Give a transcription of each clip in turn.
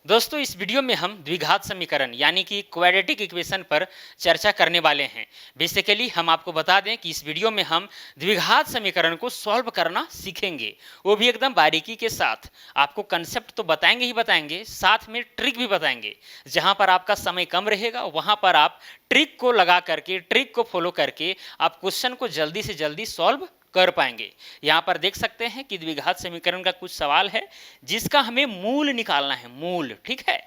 दोस्तों इस वीडियो में हम द्विघात समीकरण यानी कि क्वाड्रेटिक इक्वेशन पर चर्चा करने वाले हैं। बेसिकली हम आपको बता दें कि इस वीडियो में हम द्विघात समीकरण को सॉल्व करना सीखेंगे, वो भी एकदम बारीकी के साथ। आपको कंसेप्ट तो बताएंगे ही बताएंगे, साथ में ट्रिक भी बताएंगे। जहां पर आपका समय कम रहेगा वहां पर आप ट्रिक को लगा करके, ट्रिक को फॉलो करके आप क्वेश्चन को जल्दी से जल्दी सॉल्व कर पाएंगे। यहाँ पर देख सकते हैं कि द्विघात समीकरण का कुछ सवाल है जिसका हमें मूल निकालना है, मूल। ठीक है,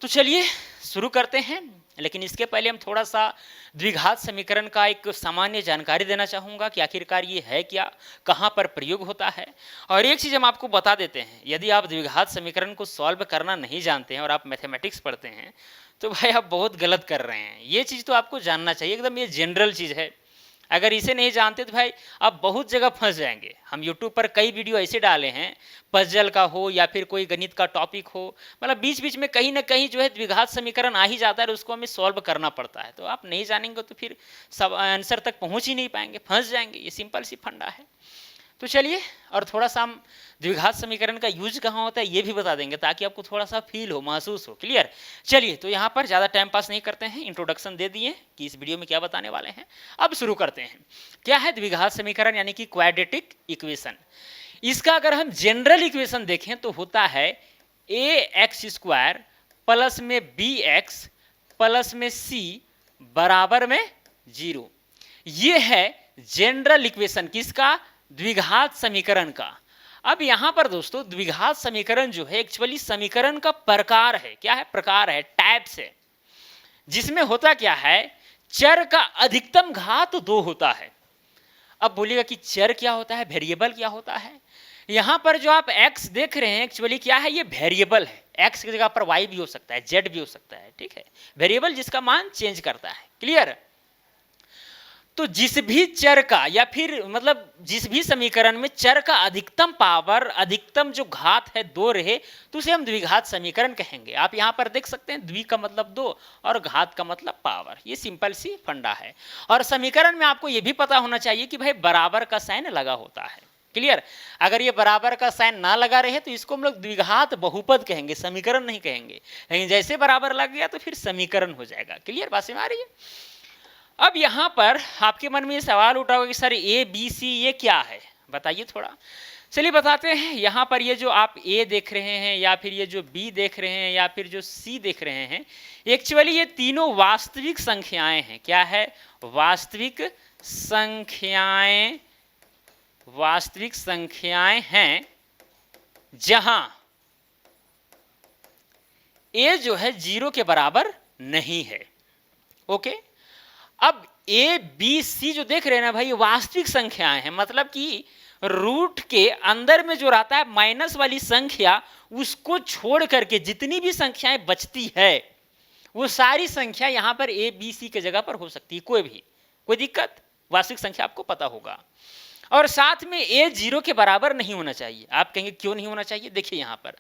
तो चलिए शुरू करते हैं। लेकिन इसके पहले हम थोड़ा सा द्विघात समीकरण का एक सामान्य जानकारी देना चाहूँगा कि आखिरकार ये है क्या, कहाँ पर प्रयोग होता है। और एक चीज़ हम आपको बता देते हैं, यदि आप द्विघात समीकरण को सॉल्व करना नहीं जानते हैं और आप मैथमेटिक्स पढ़ते हैं तो भाई आप बहुत गलत कर रहे हैं। ये चीज़ तो आपको जानना चाहिए, एकदम ये जनरल चीज़ है। अगर इसे नहीं जानते तो भाई आप बहुत जगह फंस जाएंगे। हम YouTube पर कई वीडियो ऐसे डाले हैं, पजल का हो या फिर कोई गणित का टॉपिक हो, मतलब बीच बीच में कहीं ना कहीं जो है द्विघात समीकरण आ ही जाता है और उसको हमें सॉल्व करना पड़ता है। तो आप नहीं जानेंगे तो फिर सब आंसर तक पहुंच ही नहीं पाएंगे, फंस जाएंगे। ये सिंपल सी फंडा है। तो चलिए, और थोड़ा सा हम द्विघात समीकरण का यूज कहाँ होता है ये भी बता देंगे ताकि आपको थोड़ा सा फील हो, महसूस हो। क्लियर? चलिए, तो यहाँ पर ज़्यादा टाइम पास नहीं करते हैं, इंट्रोडक्शन दे दिए कि इस वीडियो में क्या बताने वाले हैं। अब शुरू करते हैं। क्या है द्विघात समीकरण यानी कि क्वाड्रेटिक इक्वेशन? इसका अगर हम जनरल इक्वेशन देखें तो होता है ए एक्स स्क्वायर प्लस में बी एक्स प्लस में सी बराबर में 0। ये है जनरल इक्वेशन किसका? द्विघात समीकरण का। अब यहां पर दोस्तों द्विघात समीकरण जो है एक्चुअली समीकरण का प्रकार है। क्या है? प्रकार है, टाइप्स है, जिसमें होता क्या है, चर का अधिकतम घात 2 होता है। अब बोलिएगा कि चर क्या होता है, वेरिएबल क्या होता है? यहां पर जो आप x देख रहे हैं एक्चुअली क्या है, ये वेरिएबल है। x की जगह पर y भी हो सकता है, z भी हो सकता है। ठीक है, वेरिएबल जिसका मान चेंज करता है। क्लियर? तो जिस भी चर का या फिर मतलब जिस भी समीकरण में चर का अधिकतम पावर, अधिकतम जो घात है 2 रहे तो उसे हम द्विघात समीकरण कहेंगे। आप यहां पर देख सकते हैं द्वि का मतलब 2 और घात का मतलब पावर। ये सिंपल सी फंडा है। और समीकरण में आपको यह भी पता होना चाहिए कि भाई बराबर का साइन लगा होता है। क्लियर? अगर ये बराबर का साइन ना लगा रहे तो इसको हम लोग द्विघात बहुपद कहेंगे, समीकरण नहीं कहेंगे। लेकिन जैसे बराबर लग गया तो फिर समीकरण हो जाएगा। क्लियर? बात समझ आ रही है? अब यहां पर आपके मन में ये सवाल उठा होगा कि सर ए बी सी ये क्या है, बताइए थोड़ा। चलिए बताते हैं। यहां पर ये जो आप ए देख रहे हैं या फिर ये जो बी देख रहे हैं या फिर जो सी देख रहे हैं, एक्चुअली ये तीनों वास्तविक संख्याएं हैं। क्या है? वास्तविक संख्याएं। वास्तविक संख्याएं हैं जहां ए जो है 0 के बराबर नहीं है। ओके, अब ए बी सी जो देख रहे हैं ना भाई, वास्तविक संख्याएं हैं, मतलब कि रूट के अंदर में जो रहता है माइनस वाली संख्या, उसको छोड़ करके जितनी भी संख्याएं बचती है वो सारी संख्या यहां पर ए बी सी के जगह पर हो सकती है। कोई भी, कोई दिक्कत? वास्तविक संख्या आपको पता होगा। और साथ में ए 0 के बराबर नहीं होना चाहिए। आप कहेंगे क्यों नहीं होना चाहिए? देखिए यहां पर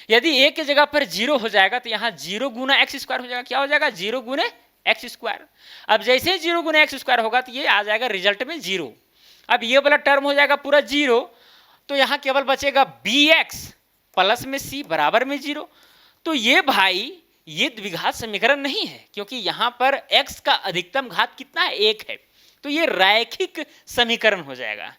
यदि ए के जगह पर 0 हो जाएगा तो यहां 0 गुना एक्स स्क्वायर हो जाएगा। क्या हो जाएगा? 0 गुने एक्स स्क्वायर। अब जैसे ही 0 गुना एक्स स्क्वायर होगा तो ये आ जाएगा रिजल्ट में 0। अब ये वाला टर्म हो जाएगा पूरा 0, तो यहां केवल बचेगा बी एक्स प्लस में सी बराबर में 0। तो ये भाई ये द्विघात समीकरण नहीं है, क्योंकि यहां पर x का अधिकतम घात कितना है? 1 है। तो ये रैखिक समीकरण हो जाएगा।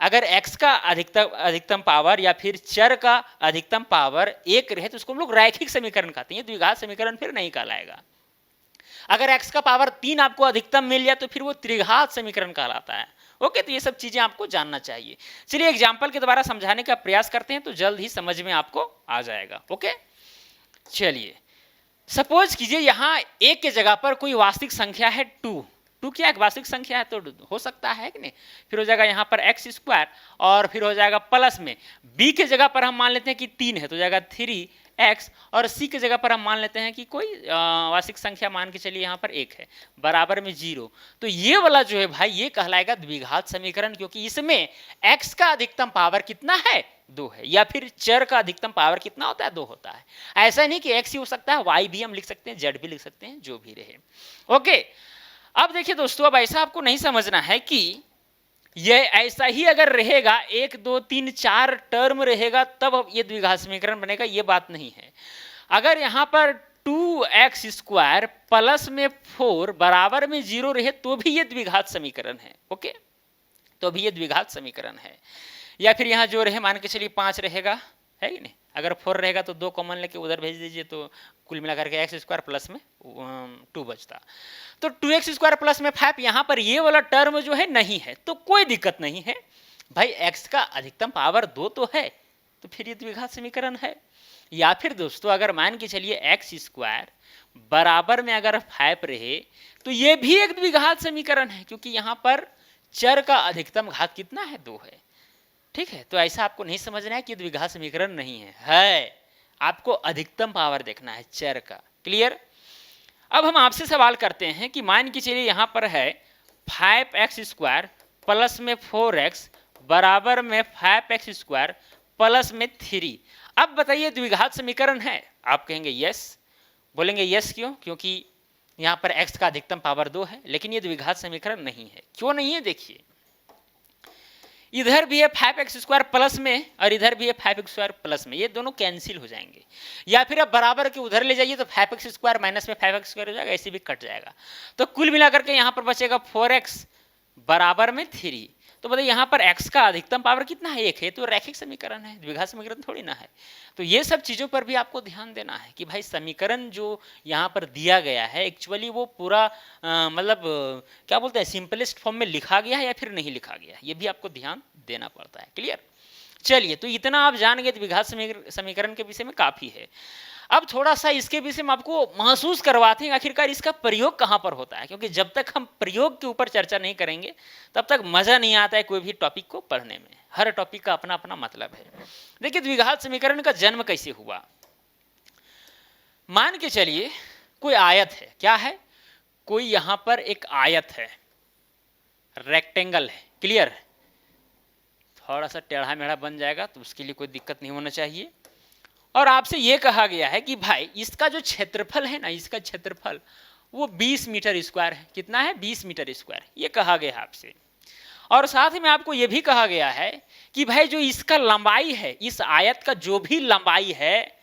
अगर x का अधिकतम पावर या फिर चर का अधिकतम पावर 1 रहे तो उसको हम लोग रैखिक समीकरण कहते हैं, द्विघात समीकरण फिर नहीं कहलाएगा। अगर x का पावर 3 आपको अधिकतम मिल जाए तो फिर वो त्रिघात समीकरण कहलाता है। ओके, तो ये सब चीजें आपको जानना चाहिए। चलिए एग्जाम्पल के द्वारा समझाने का प्रयास करते हैं तो जल्द ही समझ में आपको आ जाएगा। ओके, चलिए सपोज कीजिए यहां एक के जगह पर कोई वास्तविक संख्या है 2। क्या एक वास्तविक संख्या है? तो हो सकता है कि नहीं? फिर हो जाएगा यहाँ पर एक्स स्क्वायर और फिर हो जाएगा प्लस में बी के जगह पर हम मान लेते हैं कि 3 है तो हो जाएगा 3x, और सी की जगह पर हम मान लेते हैं कि कोई वास्तविक संख्या मान के चलिए यहाँ पर 1 है बराबर में 0। तो ये वाला जो है भाई ये कहलाएगा द्विघात समीकरण, क्योंकि इसमें x का अधिकतम पावर कितना है? 2 है। या फिर चर का अधिकतम पावर कितना होता है? 2 होता है। ऐसा नहीं कि x ही हो सकता है, y भी हम लिख सकते हैं, z भी लिख सकते हैं, जो भी रहे। ओके, अब देखिए दोस्तों, अब ऐसा आपको नहीं समझना है कि ये ऐसा ही अगर रहेगा 1 2 3 4 टर्म रहेगा तब ये द्विघात समीकरण बनेगा, ये बात नहीं है। अगर यहाँ पर 2x² प्लस में 4 बराबर में 0 रहे तो भी ये द्विघात समीकरण है। ओके, तो भी ये द्विघात समीकरण है। या फिर यहाँ जो रहे मान के चलिए 5 रहेगा, है कि नहीं, अगर 4 रहेगा तो 2 कॉमन लेके उधर भेज दीजिए तो कुल मिलाकर के x² प्लस में 2 बचता। तो 2x² प्लस में 5, यहाँ पर ये वाला टर्म जो है नहीं है तो कोई दिक्कत नहीं है भाई, x का अधिकतम पावर 2 तो है, तो फिर ये द्विघात समीकरण है। या फिर दोस्तों अगर मान के चलिए x² बराबर में अगर 5 रहे तो ये भी एक द्विघात समीकरण है, क्योंकि यहाँ पर चर का अधिकतम घात कितना है, 2 है। ठीक है, तो ऐसा आपको नहीं समझना है कि द्विघात समीकरण नहीं है, आपको अधिकतम पावर देखना है चर का। क्लियर। अब हम आपसे सवाल करते हैं कि मान के चलिए यहाँ पर है 5x² प्लस में 4x बराबर में 5x² प्लस में 3। अब बताइए द्विघात समीकरण है? आप कहेंगे यस। बोलेंगे यस क्यों? क्योंकि यहाँ पर x का अधिकतम पावर 2 है, लेकिन ये द्विघात समीकरण नहीं है। क्यों नहीं है? देखिए, इधर भी है 5x² प्लस में और इधर भी है 5x² प्लस में, ये दोनों कैंसिल हो जाएंगे। या फिर अब बराबर के उधर ले जाइए तो 5x² माइनस में 5x² हो जाएगा, ऐसे भी कट जाएगा। तो कुल मिलाकर के यहाँ पर बचेगा 4x बराबर में 3। तो बताइए यहाँ पर x का अधिकतम पावर कितना है? 1 है, तो रैखिक समीकरण है, द्विघात समीकरण थोड़ी ना है। तो ये सब चीज़ों पर भी आपको ध्यान देना है कि भाई समीकरण जो यहाँ पर दिया गया है एक्चुअली वो पूरा मतलब क्या बोलते हैं, सिंपलेस्ट फॉर्म में लिखा गया है या फिर नहीं लिखा गया है, ये भी आपको ध्यान देना पड़ता है। क्लियर। चलिए, तो इतना आप जान गए द्विघात समीकरण के विषय में, काफ़ी है। अब थोड़ा सा इसके विषय में आपको महसूस करवाते हैं आखिरकार इसका प्रयोग कहाँ पर होता है, क्योंकि जब तक हम प्रयोग के ऊपर चर्चा नहीं करेंगे तब तक मज़ा नहीं आता है कोई भी टॉपिक को पढ़ने में। हर टॉपिक का अपना अपना मतलब है। देखिए, द्विघात समीकरण का जन्म कैसे हुआ। मान के चलिए कोई आयत है, क्या है, कोई यहाँ पर एक आयत है, रेक्टेंगल है। क्लियर। थोड़ा सा टेढ़ा मेढ़ा बन जाएगा तो उसके लिए कोई दिक्कत नहीं होना चाहिए। और आपसे ये कहा गया है कि भाई इसका जो क्षेत्रफल है ना, इसका क्षेत्रफल वो 20 मीटर स्क्वायर है। कितना है? 20 मीटर स्क्वायर, ये कहा गया है आपसे। और साथ में आपको ये भी कहा गया है कि भाई जो इसका लंबाई है, इस आयत का जो भी लंबाई है,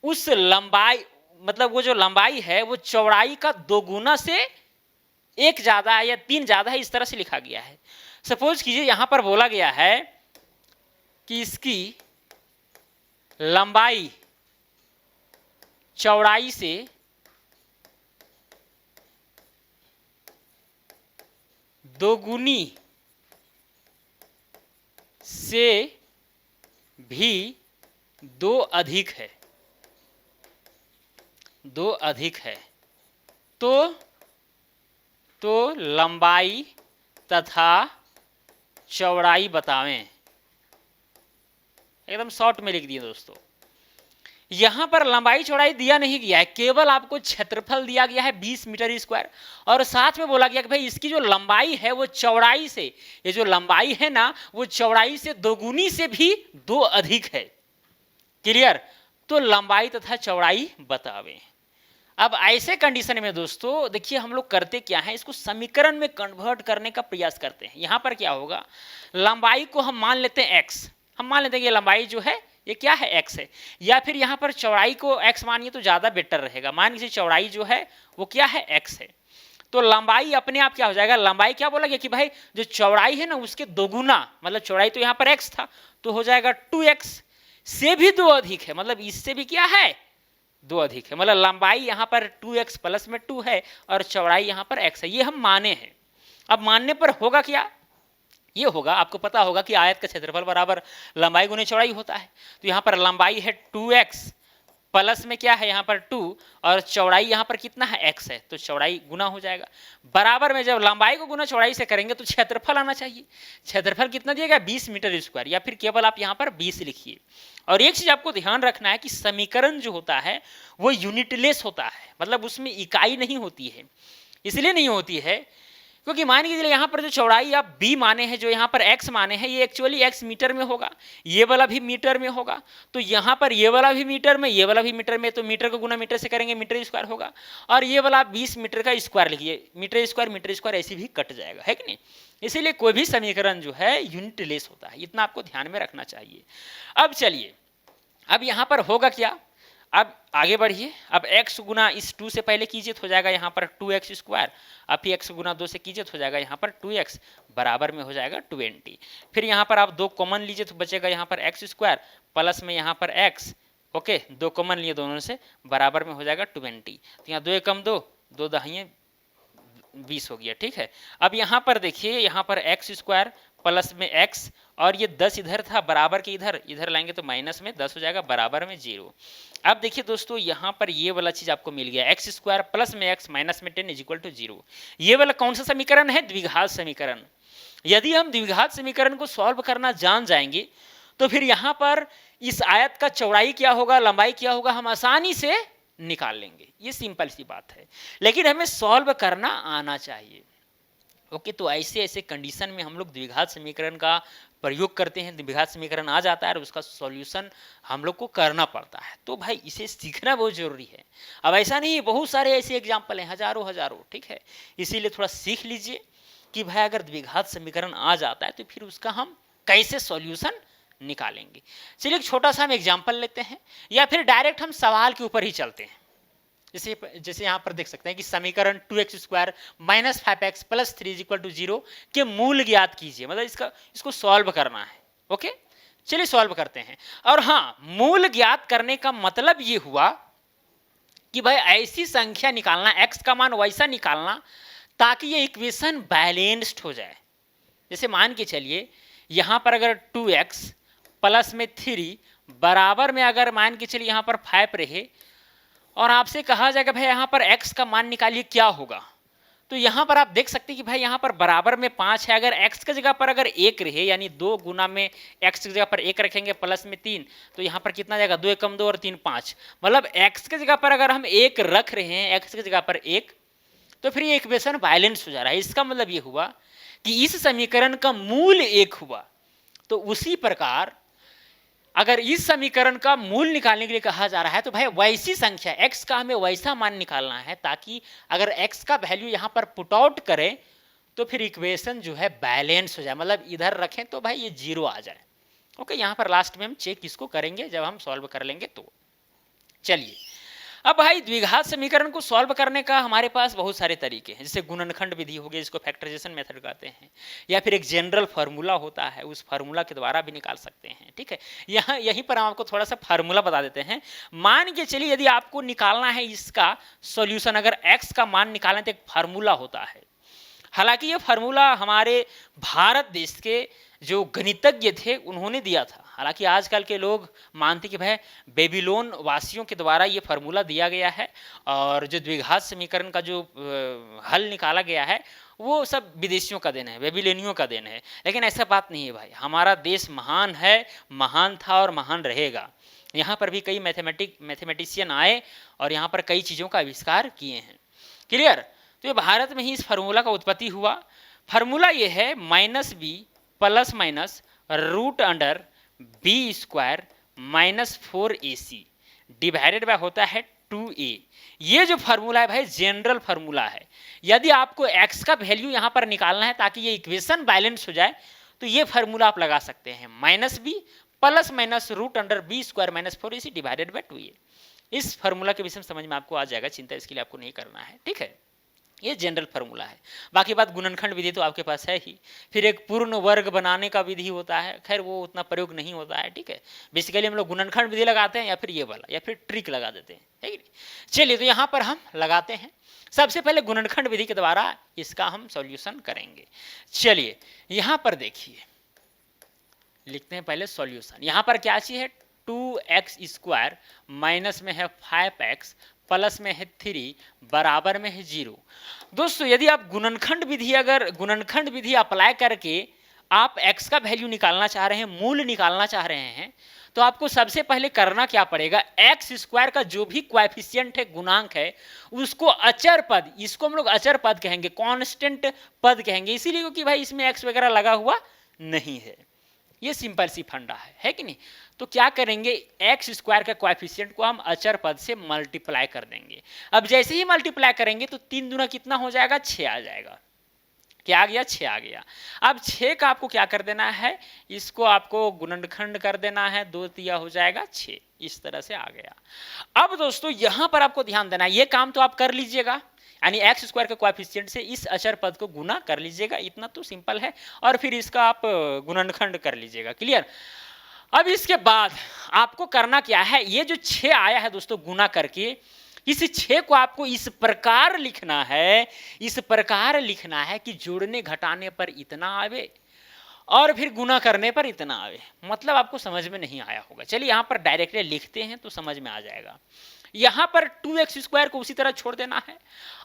उस लंबाई मतलब वो जो लंबाई है वो चौड़ाई का 2 गुना से 1 ज़्यादा है या 3 ज़्यादा है, इस तरह से लिखा गया है। सपोज कीजिए यहाँ पर बोला गया है कि इसकी लंबाई चौड़ाई से 2 गुनी से भी 2 अधिक है, 2 अधिक है, तो लंबाई तथा चौड़ाई बतावें। एकदम शॉर्ट में लिख दिए दोस्तों। यहां पर लंबाई चौड़ाई दिया नहीं गया है, केवल आपको क्षेत्रफल दिया गया है 20 मीटर स्क्वायर, और साथ में बोला गया कि भाई इसकी जो लंबाई है वो चौड़ाई से, ये जो लंबाई है ना वो चौड़ाई से 2 गुनी से भी 2 अधिक है। क्लियर। तो लंबाई तथा चौड़ाई बतावें। अब ऐसे कंडीशन में दोस्तों देखिए हम लोग करते क्या है, इसको समीकरण में कन्वर्ट करने का प्रयास करते हैं। यहां पर क्या होगा, लंबाई को हम मान लेते हैं x, हम मान लेते हैं कि लंबाई जो है ये क्या है, x है। या फिर यहाँ पर चौड़ाई को x मानिए तो ज़्यादा बेटर रहेगा, मान लीजिए चौड़ाई जो है वो क्या है, x है। तो लंबाई अपने आप क्या हो जाएगा, लंबाई क्या बोला गया कि भाई जो चौड़ाई है ना उसके 2 गुना, मतलब चौड़ाई तो यहाँ पर x था तो हो जाएगा 2x से भी 2 अधिक है, मतलब इससे भी क्या है, 2 अधिक है। मतलब लंबाई यहाँ पर 2x प्लस में 2 है और चौड़ाई यहाँ पर x है, ये हम माने हैं। अब मानने पर होगा क्या, ये होगा, आपको पता होगा कि आयत का क्षेत्रफल बराबर लंबाई गुने चौड़ाई होता है। तो यहाँ पर लंबाई है 2x प्लस में क्या है यहाँ पर 2 और चौड़ाई यहाँ पर कितना है, x है, तो चौड़ाई गुना हो जाएगा। बराबर में जब लंबाई को गुना चौड़ाई से करेंगे तो क्षेत्रफल आना चाहिए। क्षेत्रफल कितना दिया गया, 20 मीटर स्क्वायर, या फिर केवल आप यहाँ पर 20 लिखिए। और एक चीज आपको ध्यान रखना है कि समीकरण जो होता है वो यूनिटलेस होता है, मतलब उसमें इकाई नहीं होती है। इसलिए नहीं होती है क्योंकि मान लीजिए यहाँ पर जो चौड़ाई आप b माने हैं, जो यहाँ पर x माने हैं, ये एक्चुअली x मीटर में होगा, ये वाला भी मीटर में होगा। तो यहाँ पर ये वाला भी मीटर में, ये वाला भी मीटर में, तो मीटर को गुना मीटर से करेंगे मीटर स्क्वायर होगा। और ये वाला 20 मीटर का स्क्वायर लिखिए, मीटर स्क्वायर ऐसे भी कट जाएगा, है कि नहीं। इसीलिए कोई भी समीकरण जो है यूनिटलेस होता है, इतना आपको ध्यान में रखना चाहिए। अब चलिए, अब यहाँ पर होगा क्या, अब आगे बढ़िए, अब x गुना इस 2 से पहले कीजिए तो हो जाएगा यहाँ पर 2x स्क्वायर, अब फिर x गुना 2 से कीजिए तो हो जाएगा यहाँ पर 2x बराबर में हो जाएगा 20। फिर यहाँ पर आप 2 कॉमन लीजिए तो बचेगा यहाँ पर x स्क्वायर प्लस में यहाँ पर x, ओके 2 कॉमन लिए दोनों से बराबर में हो जाएगा 20। तो यहाँ 2 एकम 2, 2 दहिए 20 हो गया, ठीक है। अब यहाँ पर देखिए, यहाँ पर x स्क्वायर प्लस में x और ये 10 इधर था बराबर के इधर, इधर लाएंगे तो माइनस में 10 हो जाएगा बराबर में 0। अब देखिए दोस्तों, यहाँ पर ये वाला चीज आपको मिल गया, x स्क्वायर प्लस में x माइनस में 10 इज इक्वल टू 0। ये वाला कौन सा समीकरण है? द्विघात समीकरण। यदि हम द्विघात समीकरण को सॉल्व करना जान जाएंगे तो फिर यहाँ पर इस आयत का चौड़ाई क्या होगा, लंबाई क्या होगा, हम आसानी से निकाल लेंगे। ये सिंपल सी बात है, लेकिन हमें सॉल्व करना आना चाहिए। ओके, तो ऐसे ऐसे कंडीशन में हम लोग द्विघात समीकरण का प्रयोग करते हैं, द्विघात समीकरण आ जाता है और उसका सॉल्यूशन हम लोग को करना पड़ता है। तो भाई इसे सीखना बहुत जरूरी है। अब ऐसा नहीं है, बहुत सारे ऐसे एग्जाम्पल हैं, हजारों हजारों, ठीक है। इसीलिए थोड़ा सीख लीजिए कि भाई अगर द्विघात समीकरण आ जाता है तो फिर उसका हम कैसे सॉल्यूशन निकालेंगे। चलिए एक छोटा सा हम एग्जाम्पल लेते हैं, या फिर डायरेक्ट हम सवाल के ऊपर ही चलते हैं। जैसे यहाँ पर देख सकते हैं कि समीकरण 2x square minus 5x plus 3 is equal to 0 के मूल ज्ञात कीजिए, मतलब इसको सॉल्व करना है। ओके, चलिए सॉल्व करते हैं। और हाँ, मूल ज्ञात करने का मतलब ये हुआ कि भाई ऐसी संख्या निकालना, x का मान वैसा निकालना ताकि ये इक्वेशन बैलेंस्ड हो जाए। जैसे मान के चलिए यहाँ पर अगर 2x प्लस में 3 बराबर में अगर मान के चलिए यहाँ पर 5 रहे और आपसे कहा जाएगा भाई यहाँ पर x का मान निकालिए क्या होगा, तो यहाँ पर आप देख सकते हैं कि भाई यहाँ पर बराबर में 5 है। अगर x की जगह पर अगर 1 रहे, यानी 2 गुना में x की जगह पर 1 रखेंगे प्लस में 3, तो यहाँ पर कितना जाएगा, 2 एकम 2 और 3 5। मतलब x की जगह पर अगर हम 1 रख रहे हैं, x की जगह पर 1, तो फिर ये इक्वेशन बैलेंस हो जा रहा है। इसका मतलब ये हुआ कि इस समीकरण का मूल 1 हुआ। तो उसी प्रकार अगर इस समीकरण का मूल निकालने के लिए कहा जा रहा है तो भाई वैसी संख्या x का हमें वैसा मान निकालना है ताकि अगर x का वैल्यू यहाँ पर पुट आउट करें तो फिर इक्वेशन जो है बैलेंस हो जाए, मतलब इधर रखें तो भाई ये 0 आ जाए। ओके, यहाँ पर लास्ट में हम चेक इसको करेंगे जब हम सॉल्व कर लेंगे तो। चलिए, अब भाई द्विघात समीकरण को सॉल्व करने का हमारे पास बहुत सारे तरीके हैं, जैसे गुणनखंड विधि हो गई, जिसको फैक्टराइजेशन मेथड कहते हैं, या फिर एक जनरल फार्मूला होता है, उस फार्मूला के द्वारा भी निकाल सकते हैं। ठीक है, यहाँ यहीं पर हम आपको थोड़ा सा फार्मूला बता देते हैं। मान के चलिए यदि आपको निकालना है इसका सॉल्यूशन, अगर x का मान निकालना तो एक फार्मूला होता है। हालांकि ये फार्मूला हमारे भारत देश के जो गणितज्ञ थे उन्होंने दिया था। हालांकि आजकल के लोग मानते कि भाई बेबीलोन वासियों के द्वारा ये फार्मूला दिया गया है और जो द्विघात समीकरण का जो हल निकाला गया है वो सब विदेशियों का देन है, बेबीलोनियों का देन है। लेकिन ऐसा बात नहीं है भाई, हमारा देश महान है, महान था और महान रहेगा। यहाँ पर भी कई मैथमेटिशियन आए और यहाँ पर कई चीज़ों का आविष्कार किए हैं। क्लियर? तो ये भारत में ही इस फार्मूला का उत्पत्ति हुआ। फार्मूला ये है -b plus minus root under b square minus 4ac divided by होता है 2a। ये जो फार्मूला है भाई जनरल फार्मूला है। यदि आपको x का वैल्यू यहाँ पर निकालना है ताकि ये इक्वेशन बैलेंस हो जाए तो ये फार्मूला आप लगा सकते हैं, -b plus minus root under b square minus 4ac divided by 2a। इस फार्मूला के विषय में समझ में आपको आ जाएगा, चिंता इसके लिए आपको नहीं करना है। ठीक है, ये जनरल फार्मूला है। बाकी बात गुणनखंड विधि तो आपके पास है ही। फिर एक पूर्ण वर्ग बनाने का विधि होता है, खैर वो उतना प्रयोग नहीं होता है। ठीक है, बेसिकली हम लोग गुणनखंड विधि लगाते हैं या फिर ये वाला या फिर ट्रिक लगा देते हैं, है कि नहीं। चलिए, तो यहाँ पर हम लगाते हैं। सबसे पहले गुणनखंड विधि के द्वारा इसका हम सॉल्यूशन करेंगे। चलिए यहाँ पर देखिए, लिखते हैं पहले सॉल्यूशन। यहाँ पर क्या चीज है, 2x स्क्वायर माइनस में है 5x प्लस में है 3 बराबर में है 0। दोस्तों यदि आप गुणनखंड विधि अप्लाई करके आप x का वैल्यू निकालना चाह रहे हैं, मूल निकालना चाह रहे हैं, तो आपको सबसे पहले करना क्या पड़ेगा, x स्क्वायर का जो भी कोएफिशिएंट है, गुणांक है, उसको अचर पद, इसको हम लोग अचर पद कहेंगे, कांस्टेंट पद कहेंगे, इसीलिए क्योंकि भाई इसमें x वगैरह लगा हुआ नहीं है। ये सिंपल सी फंडा है कि नहीं। तो क्या करेंगे, एक्स स्क्वायर का कोएफिशिएंट को हम अचर पद से मल्टीप्लाई कर देंगे। अब जैसे ही मल्टीप्लाई करेंगे तो 3 दूना कितना हो जाएगा, 6 आ जाएगा। क्या आ गया, 6 आ गया। अब 6 का आपको क्या कर देना है, इसको आपको गुणनखंड कर देना है, 2 तिया हो जाएगा 6, इस तरह से आ गया। अब दोस्तों यहां पर आपको ध्यान देना है, ये काम तो आप कर लीजिएगा, यानी एक्स स्क्वायर के कोएफिशिएंट से इस अचर पद को गुना कर लीजिएगा, इतना तो सिंपल है, और फिर इसका आप गुणनखंड कर लीजिएगा। क्लियर। अब इसके बाद आपको करना क्या है, ये जो 6 आया है दोस्तों गुना करके, इस 6 को आपको इस प्रकार लिखना है, इस प्रकार लिखना है कि जोड़ने घटाने पर इतना आवे और फिर गुना करने पर इतना आवे। मतलब आपको समझ में नहीं आया होगा, चलिए यहां पर डायरेक्टली लिखते हैं तो समझ में आ जाएगा। यहां पर 2x² को उसी तरह छोड़ देना है,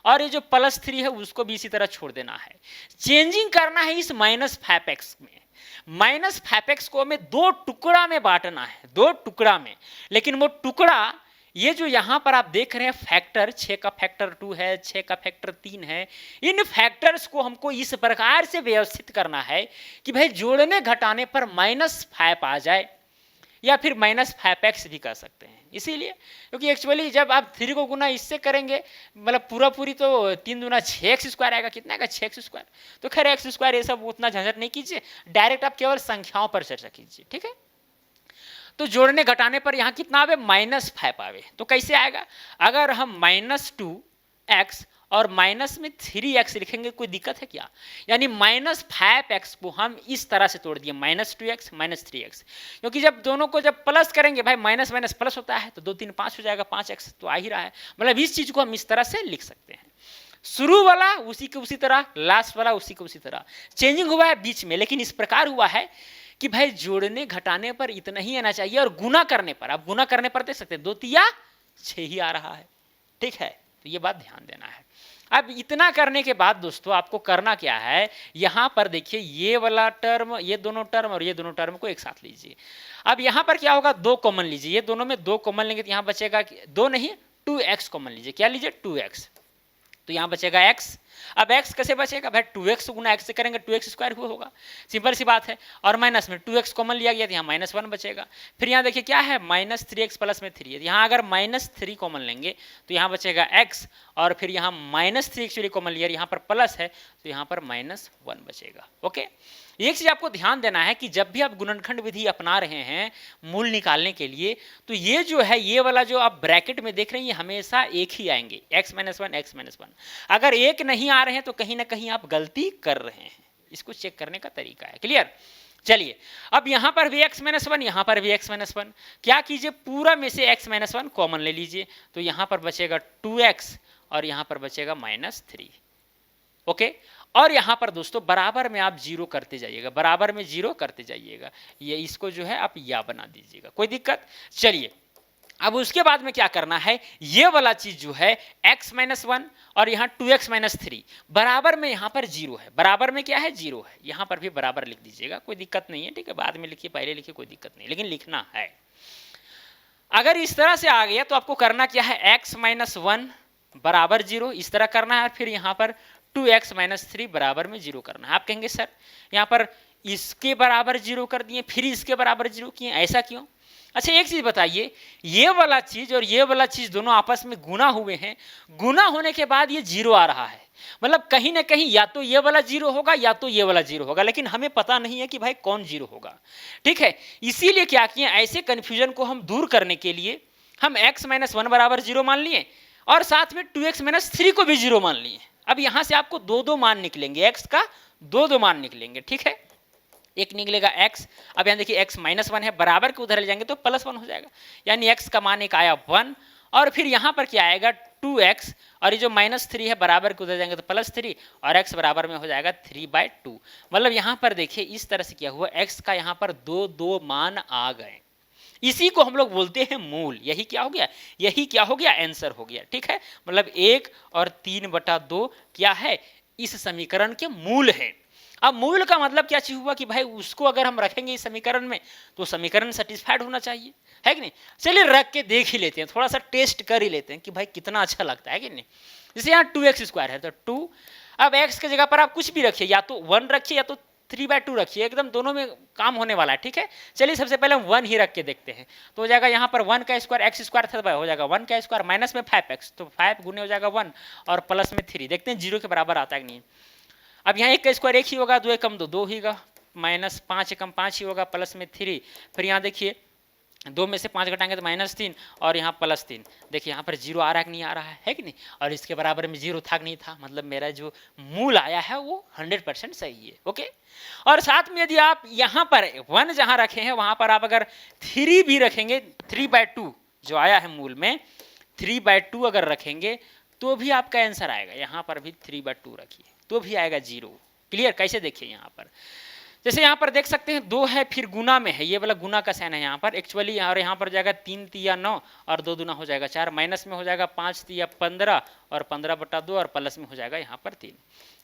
और ये जो +3 है उसको भी इसी तरह छोड़ देना है। चेंजिंग करना है इस -5x में, -5x को हमें 2 टुकड़ा में बांटना है, 2 टुकड़ा में। लेकिन वो टुकड़ा, ये जो यहां पर आप देख रहे हैं फैक्टर, 6 का फैक्टर 2 है, 6 का फैक्टर 3 है, इन फैक्टर्स को हमको इस प्रकार से व्यवस्थित करना है कि भाई जोड़ने घटाने पर -5 आ जाए, या फिर -5x भी कर सकते हैं। इसीलिए क्योंकि एक्चुअली जब आप 3 को गुना इससे करेंगे, मतलब पूरा पूरी तो 3 दूना 6x² आएगा, कितना आएगा 6x²। तो खैर x² ये सब उतना झंझट नहीं कीजिए, डायरेक्ट आप केवल संख्याओं पर चर्चा कीजिए, ठीक है। तो जोड़ने घटाने पर यहाँ कितना आवे, -5 आवे। तो कैसे आएगा, अगर हम -2x और माइनस में 3x लिखेंगे, कोई दिक्कत है क्या। यानी -5x को हम इस तरह से तोड़ दिए, -2x -3x, क्योंकि जब दोनों को जब प्लस करेंगे भाई माइनस माइनस प्लस होता है, तो 2 3 5 हो जाएगा, 5x तो आ ही रहा है। मतलब इस चीज को हम इस तरह से लिख सकते हैं, शुरू वाला उसी के उसी तरह, लास्ट वाला उसी के उसी तरह, चेंजिंग हुआ है बीच में, लेकिन इस प्रकार हुआ है कि भाई जोड़ने घटाने पर इतना ही आना चाहिए, और गुना करने पर, आप गुना करने पर देख सकते हैं 2 तिया 6 ही आ रहा है, ठीक है। तो ये बात ध्यान देना है। अब इतना करने के बाद दोस्तों आपको करना क्या है, यहां पर देखिए ये वाला टर्म, ये दोनों टर्म और ये दोनों टर्म को एक साथ लीजिए। अब यहां पर क्या होगा, 2 कॉमन लीजिए, ये दोनों में 2 कॉमन लेंगे तो यहां बचेगा 2 नहीं 2x कॉमन लीजिए। क्या लीजिए, 2x, तो यहां बचेगा x। अब x कैसे बचेगा भाई, 2x गुना x से करेंगे 2x² होगा, सिंपल सी बात है। और माइनस में 2x कॉमन लिया गया तो यहाँ -1 बचेगा। फिर यहाँ देखिए क्या है, -3x प्लस में 3 है, यहाँ अगर -3 कॉमन लेंगे तो यहाँ बचेगा x, और फिर यहाँ -3 एक्चुअली कॉमन लिया, यहाँ पर प्लस है तो यहाँ पर -1 बचेगा। ओके, एक चीज आपको ध्यान देना है कि जब भी आप गुणनखंड विधि अपना रहे हैं मूल निकालने के लिए, तो ये जो है, ये वाला जो आप ब्रैकेट में देख रहे हैं, ये हमेशा एक ही आएंगे, x -1 x -1। अगर एक नहीं आ रहे हैं तो कहीं ना कहीं आप गलती कर रहे हैं, इसको चेक करने का तरीका है। क्लियर। चलिए अब यहां पर भी x -1, यहां पर भी x -1, क्या कीजिए, पूरा में से x -1 कॉमन ले लीजिए, तो यहां पर बचेगा 2x और यहां पर बचेगा -3। ओके, और यहां पर दोस्तों बराबर में आप 0 करते जाइएगा, बराबर में 0 करते जाइएगा, ये इसको जो है आप या बना दीजिएगा, कोई दिक्कत। चलिए अब उसके बाद में क्या करना है, ये वाला चीज जो है x -1 और यहाँ 2x -3 बराबर में यहाँ पर 0 है, बराबर में क्या है 0 है, यहाँ पर भी बराबर लिख दीजिएगा, कोई दिक्कत नहीं है, ठीक है। बाद में लिखिए, पहले लिखिए, कोई दिक्कत नहीं, लेकिन लिखना है। अगर इस तरह से आ गया तो आपको करना क्या है, x -1 बराबर 0, इस तरह करना है। फिर यहाँ पर 2x -3 बराबर में 0 करना है। आप कहेंगे सर यहाँ पर इसके बराबर 0 कर दिए, फिर इसके बराबर 0 किए, ऐसा क्यों। अच्छा एक चीज बताइए, ये वाला चीज और ये वाला चीज दोनों आपस में गुना हुए हैं, गुना होने के बाद ये 0 आ रहा है, मतलब कहीं ना कहीं या तो ये वाला 0 होगा या तो ये वाला 0 होगा, लेकिन हमें पता नहीं है कि भाई कौन 0 होगा, ठीक है। इसीलिए क्या किए, ऐसे कंफ्यूजन को हम दूर करने के लिए हम x -1 बराबर 0 मान लिए, और साथ में 2x -3 को भी 0 मान लिए। अब यहां से आपको 2 मान निकलेंगे, x का 2 मान निकलेंगे, ठीक है। एक निकलेगा x, अब यहाँ देखिए x -1 है, बराबर के उधर ले जाएंगे तो +1 हो जाएगा, यानी x का मान एक आया 1, और फिर यहाँ पर क्या आएगा 2x, और ये जो -3 है बराबर के उधर जाएंगे तो +3, और x बराबर में हो जाएगा 3/2। मतलब यहाँ पर देखिए इस तरह से क्या हुआ, x का यहाँ पर 2 मान आ गए, इसी को हम लोग बोलते हैं मूल। यही क्या हो गया, यही क्या हो गया, आंसर हो गया, ठीक है। मतलब 1 और 3/2 क्या है, इस समीकरण के मूल है। अब मूल का मतलब क्या चीज हुआ कि भाई उसको अगर हम रखेंगे इस समीकरण में तो समीकरण सेटिस्फाइड होना चाहिए, है कि नहीं। चलिए रख के देख ही लेते हैं, थोड़ा सा टेस्ट कर ही लेते हैं कि भाई कितना अच्छा लगता है कि नहीं। जैसे यहाँ 2x² है तो 2, अब x की जगह पर आप कुछ भी रखिए, या तो 1 रखिए या तो 3/2 रखिए, एकदम दोनों में काम होने वाला है, ठीक है। चलिए सबसे पहले हम 1 ही रख के देखते हैं, तो हो जाएगा यहाँ पर 1 का स्क्वायर, x² था हो जाएगा 1 का स्क्वायर माइनस में 5x, तो 5 गुने हो जाएगा 1 और प्लस में 3, देखते हैं 0 के बराबर आता है कि नहीं। अब यहाँ 1 का स्क्वायर 1 ही होगा, 2 एकम 2 2 ही होगा, -5 एकम 5 ही होगा, प्लस में 3। फिर यहाँ देखिए 2 में से 5 घटाएंगे तो -3 और यहाँ +3। देखिए यहाँ पर जीरो आ रहा है कि नहीं आ रहा है कि नहीं, और इसके बराबर में जीरो था कि नहीं था, मतलब मेरा जो मूल आया है वो 100% सही है। ओके, और साथ में यदि आप यहाँ पर 1 जहाँ रखे हैं वहाँ पर आप अगर 3 भी रखेंगे, 3/2 जो आया है मूल में 3/2 अगर रखेंगे तो भी आपका आंसर आएगा। यहाँ पर भी 3/2 रखिए तो भी आएगा 0। क्लियर? कैसे? देखिए यहाँ पर जैसे यहाँ पर देख सकते हैं 2 है, फिर गुना में है, ये वाला गुना का साइन है यहाँ पर एक्चुअली, और यहाँ पर जाएगा 3 तिया 9 और 2 दूना हो जाएगा 4, माइनस में हो जाएगा 5 तिया 15 और 15/2 और प्लस में हो जाएगा यहाँ पर 3।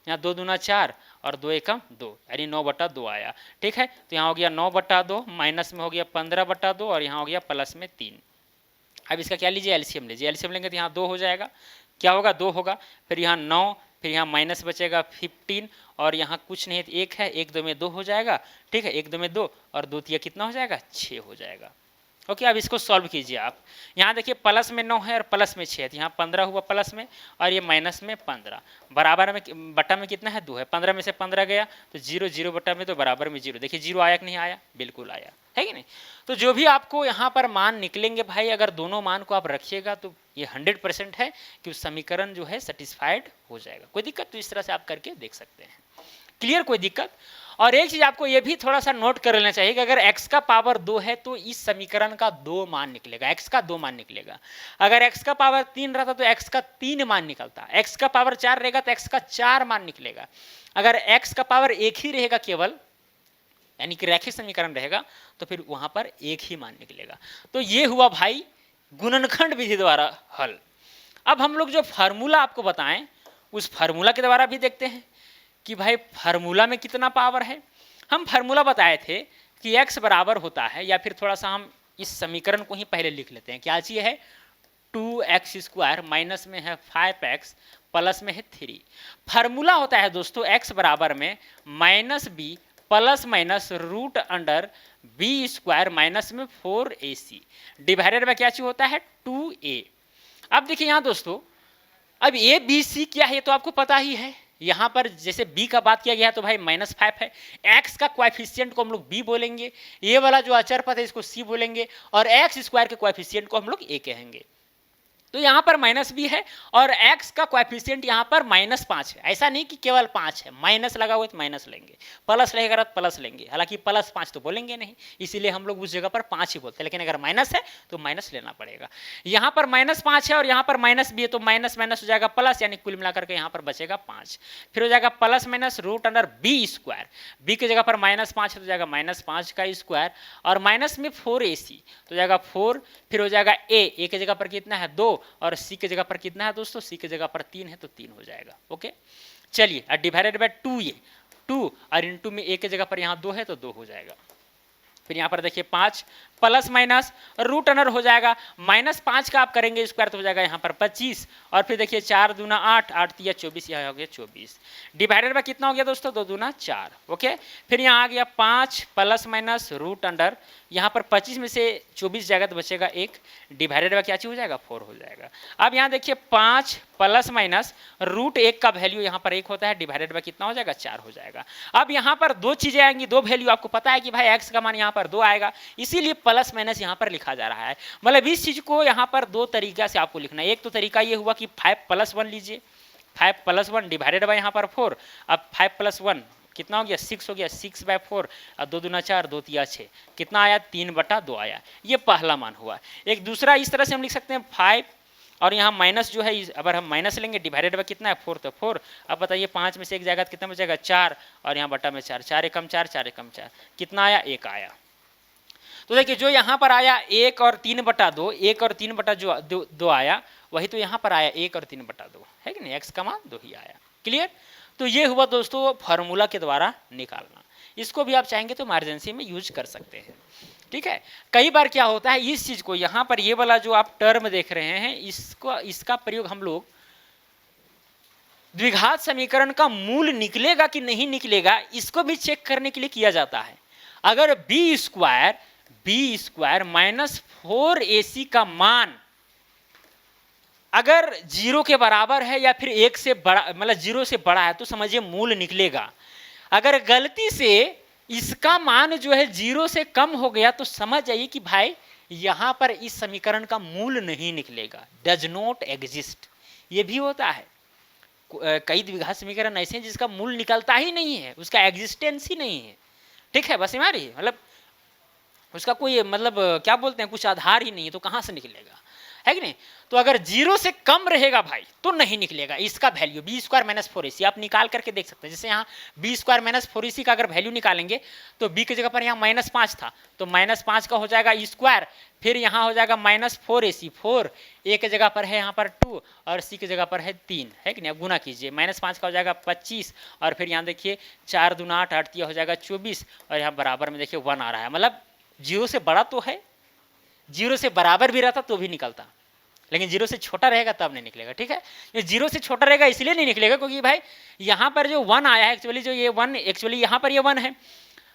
यहाँ 2 दूना 4 और 2 एकम 2 यानी 9/2 आया। ठीक है, तो यहाँ हो गया 9/2, माइनस में हो गया 15/2 और यहाँ हो गया प्लस में 3। अब इसका क्या लीजिए? एलसीएम लीजिए। एलसीएम लेंगे तो यहाँ 2 हो जाएगा, क्या होगा? 2 होगा, फिर यहाँ 9, फिर यहाँ माइनस बचेगा 15 और यहाँ कुछ नहीं है 1 है, 1 2 में 2 हो जाएगा। ठीक है, 1 2 में 2 और 2 तिया कितना हो जाएगा? 6 हो जाएगा। ओके, अब इसको सॉल्व कीजिए आप। यहाँ देखिए प्लस में 9 है और प्लस में 6 है, तो यहाँ 15 हुआ प्लस में और ये माइनस में 15, बराबर में बटा में कितना है? 2 है, 15 में से 15 गया तो 0, 0 बटा में तो बराबर में 0। देखिए 0 आया कि नहीं आया? बिल्कुल आया है कि नहीं। तो जो भी आपको यहाँ पर मान निकलेंगे भाई, अगर दोनों मान को आप रखिएगा तो ये 100% है कि उस समीकरण जो है सेटिस्फाइड हो जाएगा। कोई दिक्कत? तो इस तरह से आप करके देख सकते हैं। क्लियर? कोई दिक्कत? और एक चीज आपको ये भी थोड़ा सा नोट कर लेना चाहिए कि अगर x का पावर 2 है तो इस समीकरण का 2 मान निकलेगा, x का 2 मान निकलेगा। अगर x का पावर 3 रहता तो x का 3 मान निकलता, x का पावर 4 रहेगा तो x का 4 मान निकलेगा। अगर x का पावर 1 ही रहेगा केवल, यानी कि रैखिक समीकरण रहेगा, तो फिर वहां पर 1 ही मान निकलेगा। तो ये हुआ भाई गुणनखंड विधि द्वारा हल। अब हम लोग जो फार्मूला आपको बताएं उस फार्मूला के द्वारा भी देखते हैं कि भाई फार्मूला में कितना पावर है। हम फार्मूला बताए थे कि x बराबर होता है, या फिर थोड़ा सा हम इस समीकरण को ही पहले लिख लेते हैं। क्या चीज है? 2x² माइनस में है 5x प्लस में है 3। फार्मूला होता है दोस्तों x बराबर में -b plus minus root under b² minus में 4ac डिवाइडेड बाय क्या चीज होता है? 2a। अब देखिए यहाँ दोस्तों, अब a b c क्या है ये तो आपको पता ही है। यहाँ पर जैसे b का बात किया गया है तो भाई -5 है, x का कोएफिशिएंट को हम लोग b बोलेंगे, ये वाला जो अचर पद है इसको c बोलेंगे, और x² के कोएफिशिएंट को हम लोग a कहेंगे। तो यहाँ पर -b है और x का कोएफिशिएंट यहाँ पर -5 है। ऐसा नहीं कि केवल 5 है, माइनस लगा हुआ है तो माइनस लेंगे, प्लस रहेगा तो प्लस लेंगे। हालांकि +5 तो बोलेंगे नहीं, इसीलिए हम लोग उस जगह पर 5 ही बोलते हैं, लेकिन अगर माइनस है तो माइनस लेना पड़ेगा। यहाँ पर -5 है और यहाँ पर -b है तो माइनस माइनस हो जाएगा प्लस, यानी कुल मिलाकर के यहाँ पर बचेगा 5। फिर हो जाएगा plus minus root under b², b की जगह पर -5 है तो जाएगा -5 का स्क्वायर और माइनस में 4ac तो जाएगा 4। फिर हो जाएगा a की जगह पर कितना है? 2 और c की जगह पर कितना है दोस्तों? c की जगह पर 3 है तो 3 हो जाएगा। ओके, चलिए, और डिवाइडेड बाय 2a, 2 और इनटू में a की जगह पर यहाँ 2 है तो 2 हो जाएगा। फिर यहाँ पर देखिए 5 प्लस माइनस रूट अंडर हो जाएगा, -5 का आप करेंगे स्क्वायर तो हो जाएगा यहाँ पर 25, और फिर देखिए 4 दूना 8, 8 तिया 24, यहाँ हो गया 24। डिवाइडेड बाय कितना हो गया दोस्तों? 2 दूना 4। ओके, फिर यहाँ आ गया 5 प्लस माइनस रूट अंडर, यहाँ पर 25 में से 24 जाएगा तो बचेगा 1, डिवाइडेड बाय क्या चीज हो जाएगा? 4 हो जाएगा। अब यहाँ देखिए 5 प्लस माइनस रूट 1 का वैल्यू यहाँ पर 1 होता है, डिवाइडेड बाय कितना हो जाएगा? 4 हो जाएगा। अब यहाँ पर 2 चीजें आएंगी, 2 वैल्यू आपको पता है कि भाई x का मान यहाँ पर 2 आएगा, इसीलिए प्लस माइनस यहाँ पर लिखा जा रहा है। मतलब इस चीज को यहाँ पर 2 तरीका से आपको लिखना है। एक तो तरीका ये हुआ कि 5 + 1 लीजिए, 5 + 1 डिवाइडेड बाय यहाँ पर 4। अब 5 + 1 कितना हो गया? 6 हो गया, 6/4 और 2 दूना 4, 2 तिया 6, कितना आया? 3/2 आया। ये पहला मान हुआ। एक दूसरा इस तरह से हम लिख सकते हैं 5 और यहाँ माइनस जो है, अगर हम माइनस लेंगे डिवाइडेड बाय कितना है? 4 तो 4। अब बताइए 5 में से 1 जाएगा तो कितना बचेगा? 4 और यहाँ बटा में 4, 4 एकम 4, 4 एकम 4, कितना आया? 1 आया। तो देखिए जो यहाँ पर आया 1 और 3/2, 1 और 3/2 आया, वही तो यहाँ पर आया 1 और 3/2, है कि नहीं? x का मान 2 ही आया। क्लियर? तो ये हुआ दोस्तों फार्मूला के द्वारा निकालना। इसको भी आप चाहेंगे तो इमरजेंसी में यूज कर सकते हैं। ठीक है, कई बार क्या होता है इस चीज को, यहाँ पर ये वाला जो आप टर्म देख रहे हैं, इसका प्रयोग हम लोग द्विघात समीकरण का मूल निकलेगा कि नहीं निकलेगा इसको भी चेक करने के लिए किया जाता है। अगर b² -4ac का मान अगर 0 के बराबर है या फिर 1 से बड़ा, मतलब 0 से बड़ा है, तो समझिए मूल निकलेगा। अगर गलती से इसका मान जो है 0 से कम हो गया तो समझ जाइए कि भाई यहां पर इस समीकरण का मूल नहीं निकलेगा, डज नॉट एग्जिस्ट। ये भी होता है, कई द्विघात समीकरण ऐसे हैं जिसका मूल निकलता ही नहीं है, उसका एग्जिस्टेंस ही नहीं है। ठीक है, बस हमारी मतलब उसका कोई मतलब क्या बोलते हैं, कुछ आधार ही नहीं है, तो कहां से निकलेगा, है कि नहीं। तो अगर 0 से कम रहेगा भाई तो नहीं निकलेगा इसका value, B square minus 4ac आप निकाल करके देख सकते हैं। जैसे यहाँ बी स्क्वायर माइनस 4ac का अगर वैल्यू निकालेंगे तो बी की जगह पर यहाँ -5 था, तो -5 का हो जाएगा ई स्क्वायर, फिर यहाँ हो जाएगा -4ac, 4 ए की जगह पर है यहाँ पर 2 और सी की जगह पर है 3, है कि नहीं। अब गुना कीजिए, -5 का हो जाएगा 25 और फिर यहाँ देखिए 4 दूना 8, 8 हो जाएगा 24 और यहाँ बराबर में देखिए 1 आ रहा है। मतलब 0 से बड़ा तो है, 0 से बराबर भी रहता तो भी निकलता, लेकिन 0 से छोटा रहेगा तब नहीं निकलेगा। ठीक है, ये 0 से छोटा रहेगा इसलिए नहीं निकलेगा क्योंकि भाई यहाँ पर जो 1 आया है एक्चुअली, जो ये 1 एक्चुअली यहाँ पर ये 1 है।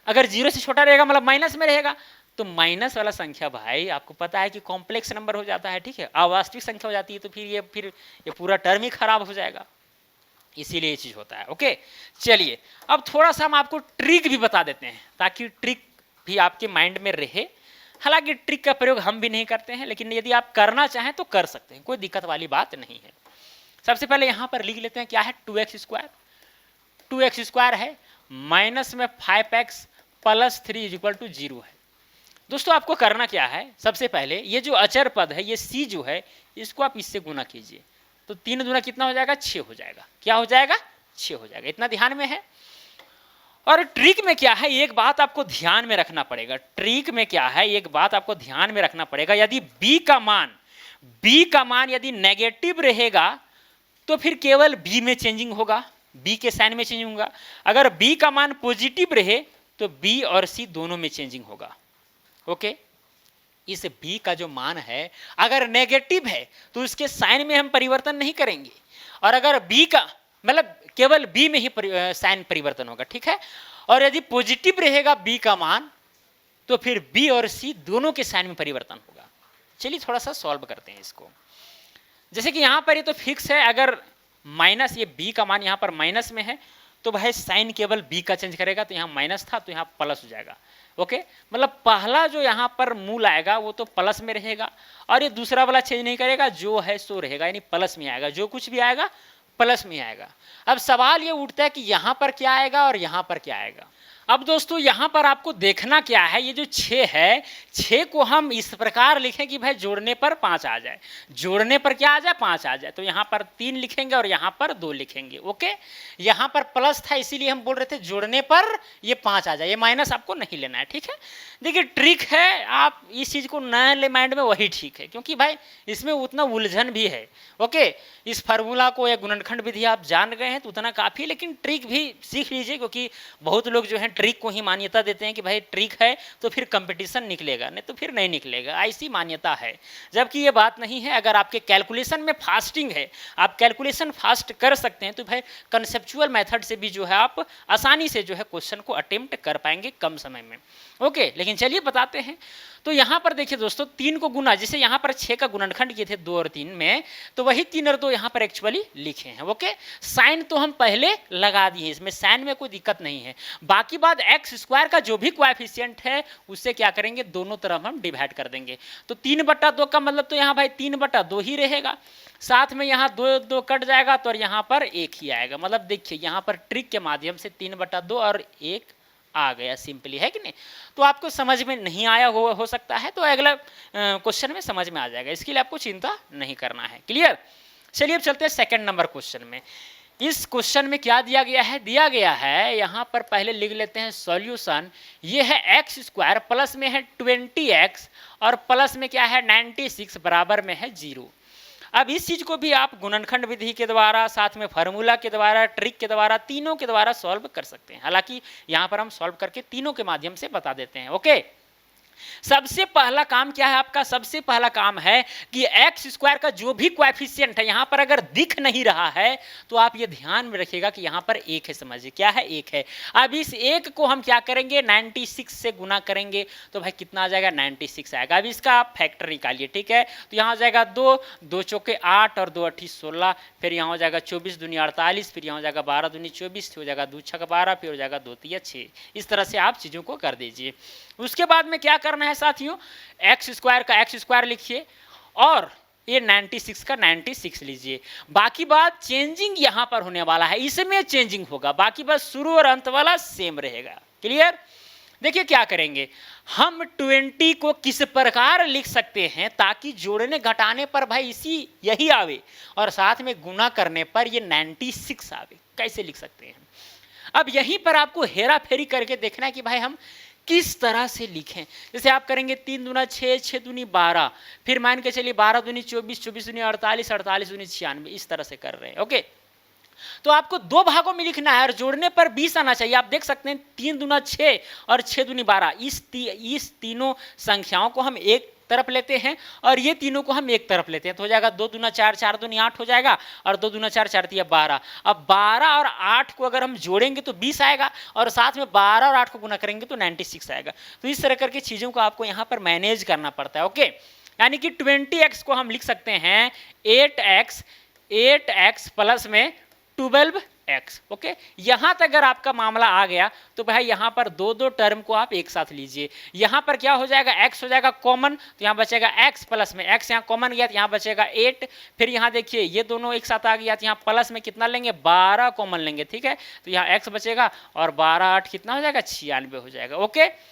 अगर 0 से छोटा रहेगा मतलब माइनस में रहेगा, तो माइनस वाला संख्या भाई आपको पता है कि कॉम्प्लेक्स नंबर हो जाता है। ठीक है, अवास्तविक संख्या हो जाती है, तो फिर ये पूरा टर्म ही खराब हो जाएगा, इसीलिए ये चीज होता है। ओके, चलिए अब थोड़ा सा हम आपको ट्रिक भी बता देते हैं ताकि ट्रिक भी आपके माइंड में रहे। हालांकि ट्रिक का प्रयोग हम भी नहीं करते हैं, लेकिन यदि आप करना चाहें तो कर सकते हैं, कोई दिक्कत वाली बात नहीं है। सबसे पहले यहां पर लिख लेते हैं क्या है, 2x स्क्वायर, 2x स्क्वायर है माइनस में 5x प्लस 3 = 0 है। दोस्तों आपको करना क्या है, सबसे पहले ये जो अचर पद है, ये c जो है, इसको आप इससे गुना कीजिए, तो 3 दूना कितना हो जाएगा, 6 हो जाएगा। क्या हो जाएगा, 6 हो जाएगा। इतना ध्यान में है। और ट्रिक में क्या है, एक बात आपको ध्यान में रखना पड़ेगा। ट्रिक में क्या है, एक बात आपको ध्यान में रखना पड़ेगा, यदि b का मान यदि नेगेटिव रहेगा तो फिर केवल b में चेंजिंग होगा, b के साइन में चेंजिंग होगा। अगर b का मान पॉजिटिव रहे तो b और c दोनों में चेंजिंग होगा। ओके, इस b का जो मान है अगर नेगेटिव है तो उसके साइन में हम परिवर्तन नहीं करेंगे, और अगर b का मतलब केवल b में ही साइन परिवर्तन होगा। ठीक है, और यदि पॉजिटिव रहेगा b का मान तो फिर b और c दोनों के साइन में परिवर्तन होगा। चलिए थोड़ा सा सॉल्व करते हैं इसको। जैसे कि यहाँ पर ये तो फिक्स है, अगर माइनस, ये b का मान यहाँ पर माइनस में है तो भाई साइन केवल b का चेंज करेगा, तो यहाँ माइनस था तो यहाँ प्लस हो जाएगा। ओके, मतलब पहला जो यहाँ पर मूल आएगा वो तो प्लस में रहेगा, और ये दूसरा वाला चेंज नहीं करेगा, जो है सो रहेगा, यानी प्लस में आएगा, जो कुछ भी आएगा प्लस में आएगा। अब सवाल ये उठता है कि यहाँ पर क्या आएगा और यहाँ पर क्या आएगा। अब दोस्तों यहाँ पर आपको देखना क्या है, ये जो 6 है, 6 को हम इस प्रकार लिखें कि भाई जोड़ने पर 5 आ जाए, जोड़ने पर क्या आ जाए, 5 आ जाए। तो यहाँ पर 3 लिखेंगे और यहाँ पर 2 लिखेंगे। ओके, यहाँ पर प्लस था इसीलिए हम बोल रहे थे जोड़ने पर ये 5 आ जाए, ये माइनस आपको नहीं लेना है। ठीक है, देखिए ट्रिक है, आप इस चीज़ को न ले माइंड में, वही ठीक है, क्योंकि भाई इसमें उतना उलझन भी है। ओके, इस फार्मूला को या गुणनखंड विधि आप जान गए हैं तो उतना काफ़ी, लेकिन ट्रिक भी सीख लीजिए, क्योंकि बहुत लोग जो है ट्रिक को ही मान्यता देते हैं कि भाई ट्रिक है तो फिर कंपटीशन निकलेगा, नहीं तो फिर नहीं निकलेगा, ऐसी मान्यता है, जबकि ये बात नहीं है। अगर आपके कैलकुलेशन में फास्टिंग है, आप कैलकुलेशन फास्ट कर सकते हैं, तो भाई कंसेप्चुअल मेथड से भी जो है आप आसानी से जो है क्वेश्चन को अटेम्प्ट कर पाएंगे कम समय में। ओके, लेकिन चलिए बताते हैं। तो यहाँ पर देखिए दोस्तों 3 को गुना, जैसे यहाँ पर 6 का गुणनखंड किए थे 2 और 3 में, तो वही 3 और 2 यहाँ पर एक्चुअली लिखे हैं। ओके, साइन तो हम पहले लगा दिए, इसमें साइन में कोई दिक्कत नहीं है। बाकी बात एक्स स्क्वायर का जो भी कोएफिशिएंट है उससे क्या करेंगे, दोनों तरफ हम डिवाइड कर देंगे। तो 3/2 का मतलब तो यहाँ भाई 3/2 ही रहेगा, साथ में यहाँ 2 कट जाएगा तो यहाँ पर 1 ही आएगा। मतलब देखिए यहाँ पर ट्रिक के माध्यम से 3/2 और 1 आ गया सिंपली, है कि नहीं। तो आपको समझ में नहीं आया हो सकता है, तो अगला क्वेश्चन में समझ में आ जाएगा, इसके लिए आपको चिंता नहीं करना है। क्लियर, चलिए अब चलते हैं सेकंड नंबर क्वेश्चन में। इस क्वेश्चन में क्या दिया गया है, दिया गया है यहाँ पर पहले लिख लेते हैं सॉल्यूशन। ये है एक्स स्क्वायर, प्लस में है 20x और प्लस में क्या है 96 बराबर में है 0। अब इस चीज को भी आप गुणनखंड विधि के द्वारा, साथ में फार्मूला के द्वारा, ट्रिक के द्वारा, तीनों के द्वारा सॉल्व कर सकते हैं। हालांकि यहाँ पर हम सॉल्व करके तीनों के माध्यम से बता देते हैं। ओके, सबसे पहला काम क्या है आपका? सबसे पहला काम है कि एक्स स्क्वायर का जो भी कोएफिशिएंट है यहां पर अगर दिख नहीं रहा है तो आप ये ध्यान में रखिएगा कि यहां पर एक है, समझिए क्या है, एक है। अब इस एक को हम क्या करेंगे? 96 से गुना करेंगे तो भाई कितना आ जाएगा? 96 आएगा। अब इसका आप फैक्टर निकालिए, ठीक है। तो यहाँ हो जाएगा 2, 2 चौके 8 और 2 अठी 16, फिर यहाँ हो जाएगा 24 दूनी 48, फिर यहाँ हो जाएगा 12 दूनी 24, हो जाएगा 2 छक 12, फिर हो जाएगा 2 तिया 6। इस तरह से आप चीज़ों को कर दीजिए। उसके बाद में क्या करना है साथियों? एक्स स्क्वायर का एक्स स्क्वायर लिखिए और ये 96 का 96 लीजिए। बाकी बात चेंजिंग यहां पर होने वाला है, इसमें चेंजिंग होगा, बाकी बात शुरू और अंत वाला सेम रहेगा। क्लियर? देखिए क्या करेंगे हम, 20 को किस प्रकार लिख सकते हैं ताकि जोड़ने घटाने पर भाई इसी यही आवे और साथ में गुना करने पर ये 96 आवे। कैसे लिख सकते हैं? अब यहीं पर आपको हेरा फेरी करके देखना है कि भाई हम किस तरह से लिखें। जैसे आप करेंगे 3 दूना 6, 6 दूनी 12, फिर मान के चलिए 12 दूनी 24, 24 दूनी 48, 48 दूनी 96, इस तरह से कर रहे हैं। ओके, तो आपको दो भागों में लिखना है और जोड़ने पर 20 आना चाहिए। आप देख सकते हैं 3 दूना 6 और 6 दूनी 12, इस तीनों संख्याओं को हम एक तरफ लेते हैं और ये तीनों को हम एक तरफ लेते हैं तो हो जाएगा 2 दूना 4, 4 दूनी 8 हो जाएगा और 2 दूना 4, 4 तिया 12। अब 12 और 8 को अगर हम जोड़ेंगे तो 20 आएगा और साथ में 12 और 8 को गुना करेंगे तो 96 आएगा। तो इस तरह करके चीज़ों को आपको यहाँ पर मैनेज करना पड़ता है। ओके, यानी कि 20x को हम लिख सकते हैं 8x प्लस में 12x। ओके, यहां तक अगर आपका मामला आ गया तो भाई यहां पर दो दो टर्म को आप एक साथ लीजिए। यहां पर क्या हो जाएगा? x हो जाएगा कॉमन, तो यहां बचेगा x प्लस में x, यहां कॉमन गया तो यहां बचेगा 8। फिर यहां देखिए ये दोनों एक साथ आ गया तो यहां प्लस में कितना लेंगे? 12 कॉमन लेंगे, ठीक है। तो यहां x बचेगा और 12 8 कितना हो जाएगा? 96 हो जाएगा। ओके,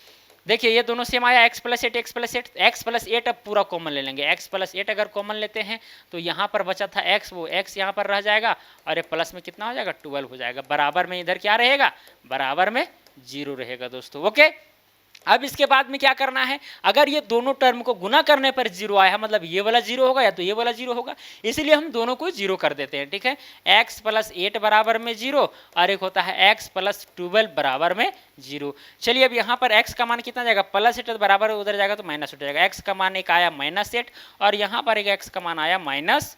देखिए ये दोनों सेम आया, x plus 8, x plus 8, x plus 8 अब पूरा कॉमन ले लेंगे। x प्लस 8 अगर कॉमन लेते हैं तो यहाँ पर बचा था x, वो x यहाँ पर रह जाएगा और ये प्लस में कितना हो जाएगा? 12 हो जाएगा। बराबर में इधर क्या रहेगा? बराबर में 0 रहेगा दोस्तों। ओके, अब इसके बाद में क्या करना है? अगर ये दोनों टर्म को गुना करने पर 0 आया मतलब ये वाला 0 होगा या तो ये वाला 0 होगा, इसलिए हम दोनों को 0 कर देते हैं, ठीक है। x प्लस 8 बराबर में 0 और एक होता है x प्लस 12 बराबर में 0। चलिए अब यहाँ पर x का मान कितना जाएगा? प्लस 8 बराबर उधर जाएगा तो माइनस हो जाएगा। x का मान एक आया -8 और यहाँ पर एक x का मान आया -12।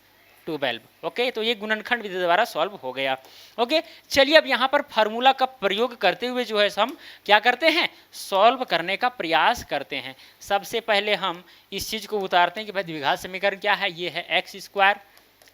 ओके, तो ये गुणनखंड विधि द्वारा सॉल्व हो गया। ओके, चलिए अब यहाँ पर फार्मूला का प्रयोग करते हुए जो है हम क्या करते हैं? सॉल्व करने का प्रयास करते हैं। सबसे पहले हम इस चीज़ को उतारते हैं कि भाई द्विघात समीकरण क्या है? ये है एक्स स्क्वायर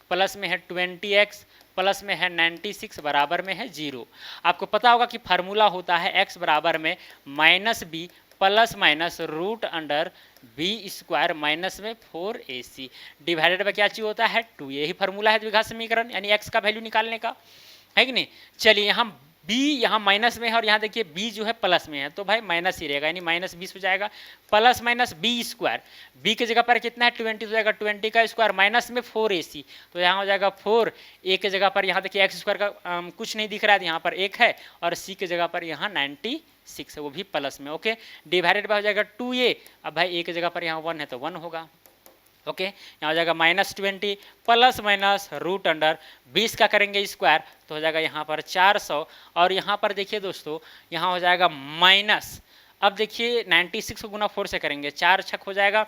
प्लस में है 20x प्लस में है 96 बराबर में है 0। आपको पता होगा कि फार्मूला होता है x बराबर में -b plus minus root under b square minus में 4ac डिवाइडेड बाय क्या चीज होता है? 2। यही फार्मूला है द्विघात समीकरण यानी x का वैल्यू निकालने का, है कि नहीं। चलिए यहाँ b यहाँ माइनस में है और यहाँ देखिए b जो है प्लस में है तो भाई माइनस ही रहेगा यानी -20 हो जाएगा। Plus minus b square, b की जगह पर कितना है? 20 हो जाएगा, 20 का स्क्वायर माइनस में 4ac तो यहाँ हो जाएगा 4। a की जगह पर यहाँ देखिए x स्क्वायर का कुछ नहीं दिख रहा है, यहाँ पर 1 है और c की जगह पर यहाँ 96 है, वो भी प्लस में। ओके, डिवाइडेड बाय हो जाएगा 2a। अब भाई a की जगह पर यहाँ 1 है तो 1 होगा। ओके, यहाँ हो जाएगा -20 प्लस माइनस रूट अंडर 20 का करेंगे स्क्वायर तो हो जाएगा यहाँ पर 400 और यहाँ पर देखिए दोस्तों यहाँ हो जाएगा माइनस। अब देखिए 96 को गुना 4 से करेंगे, 4 छक हो जाएगा,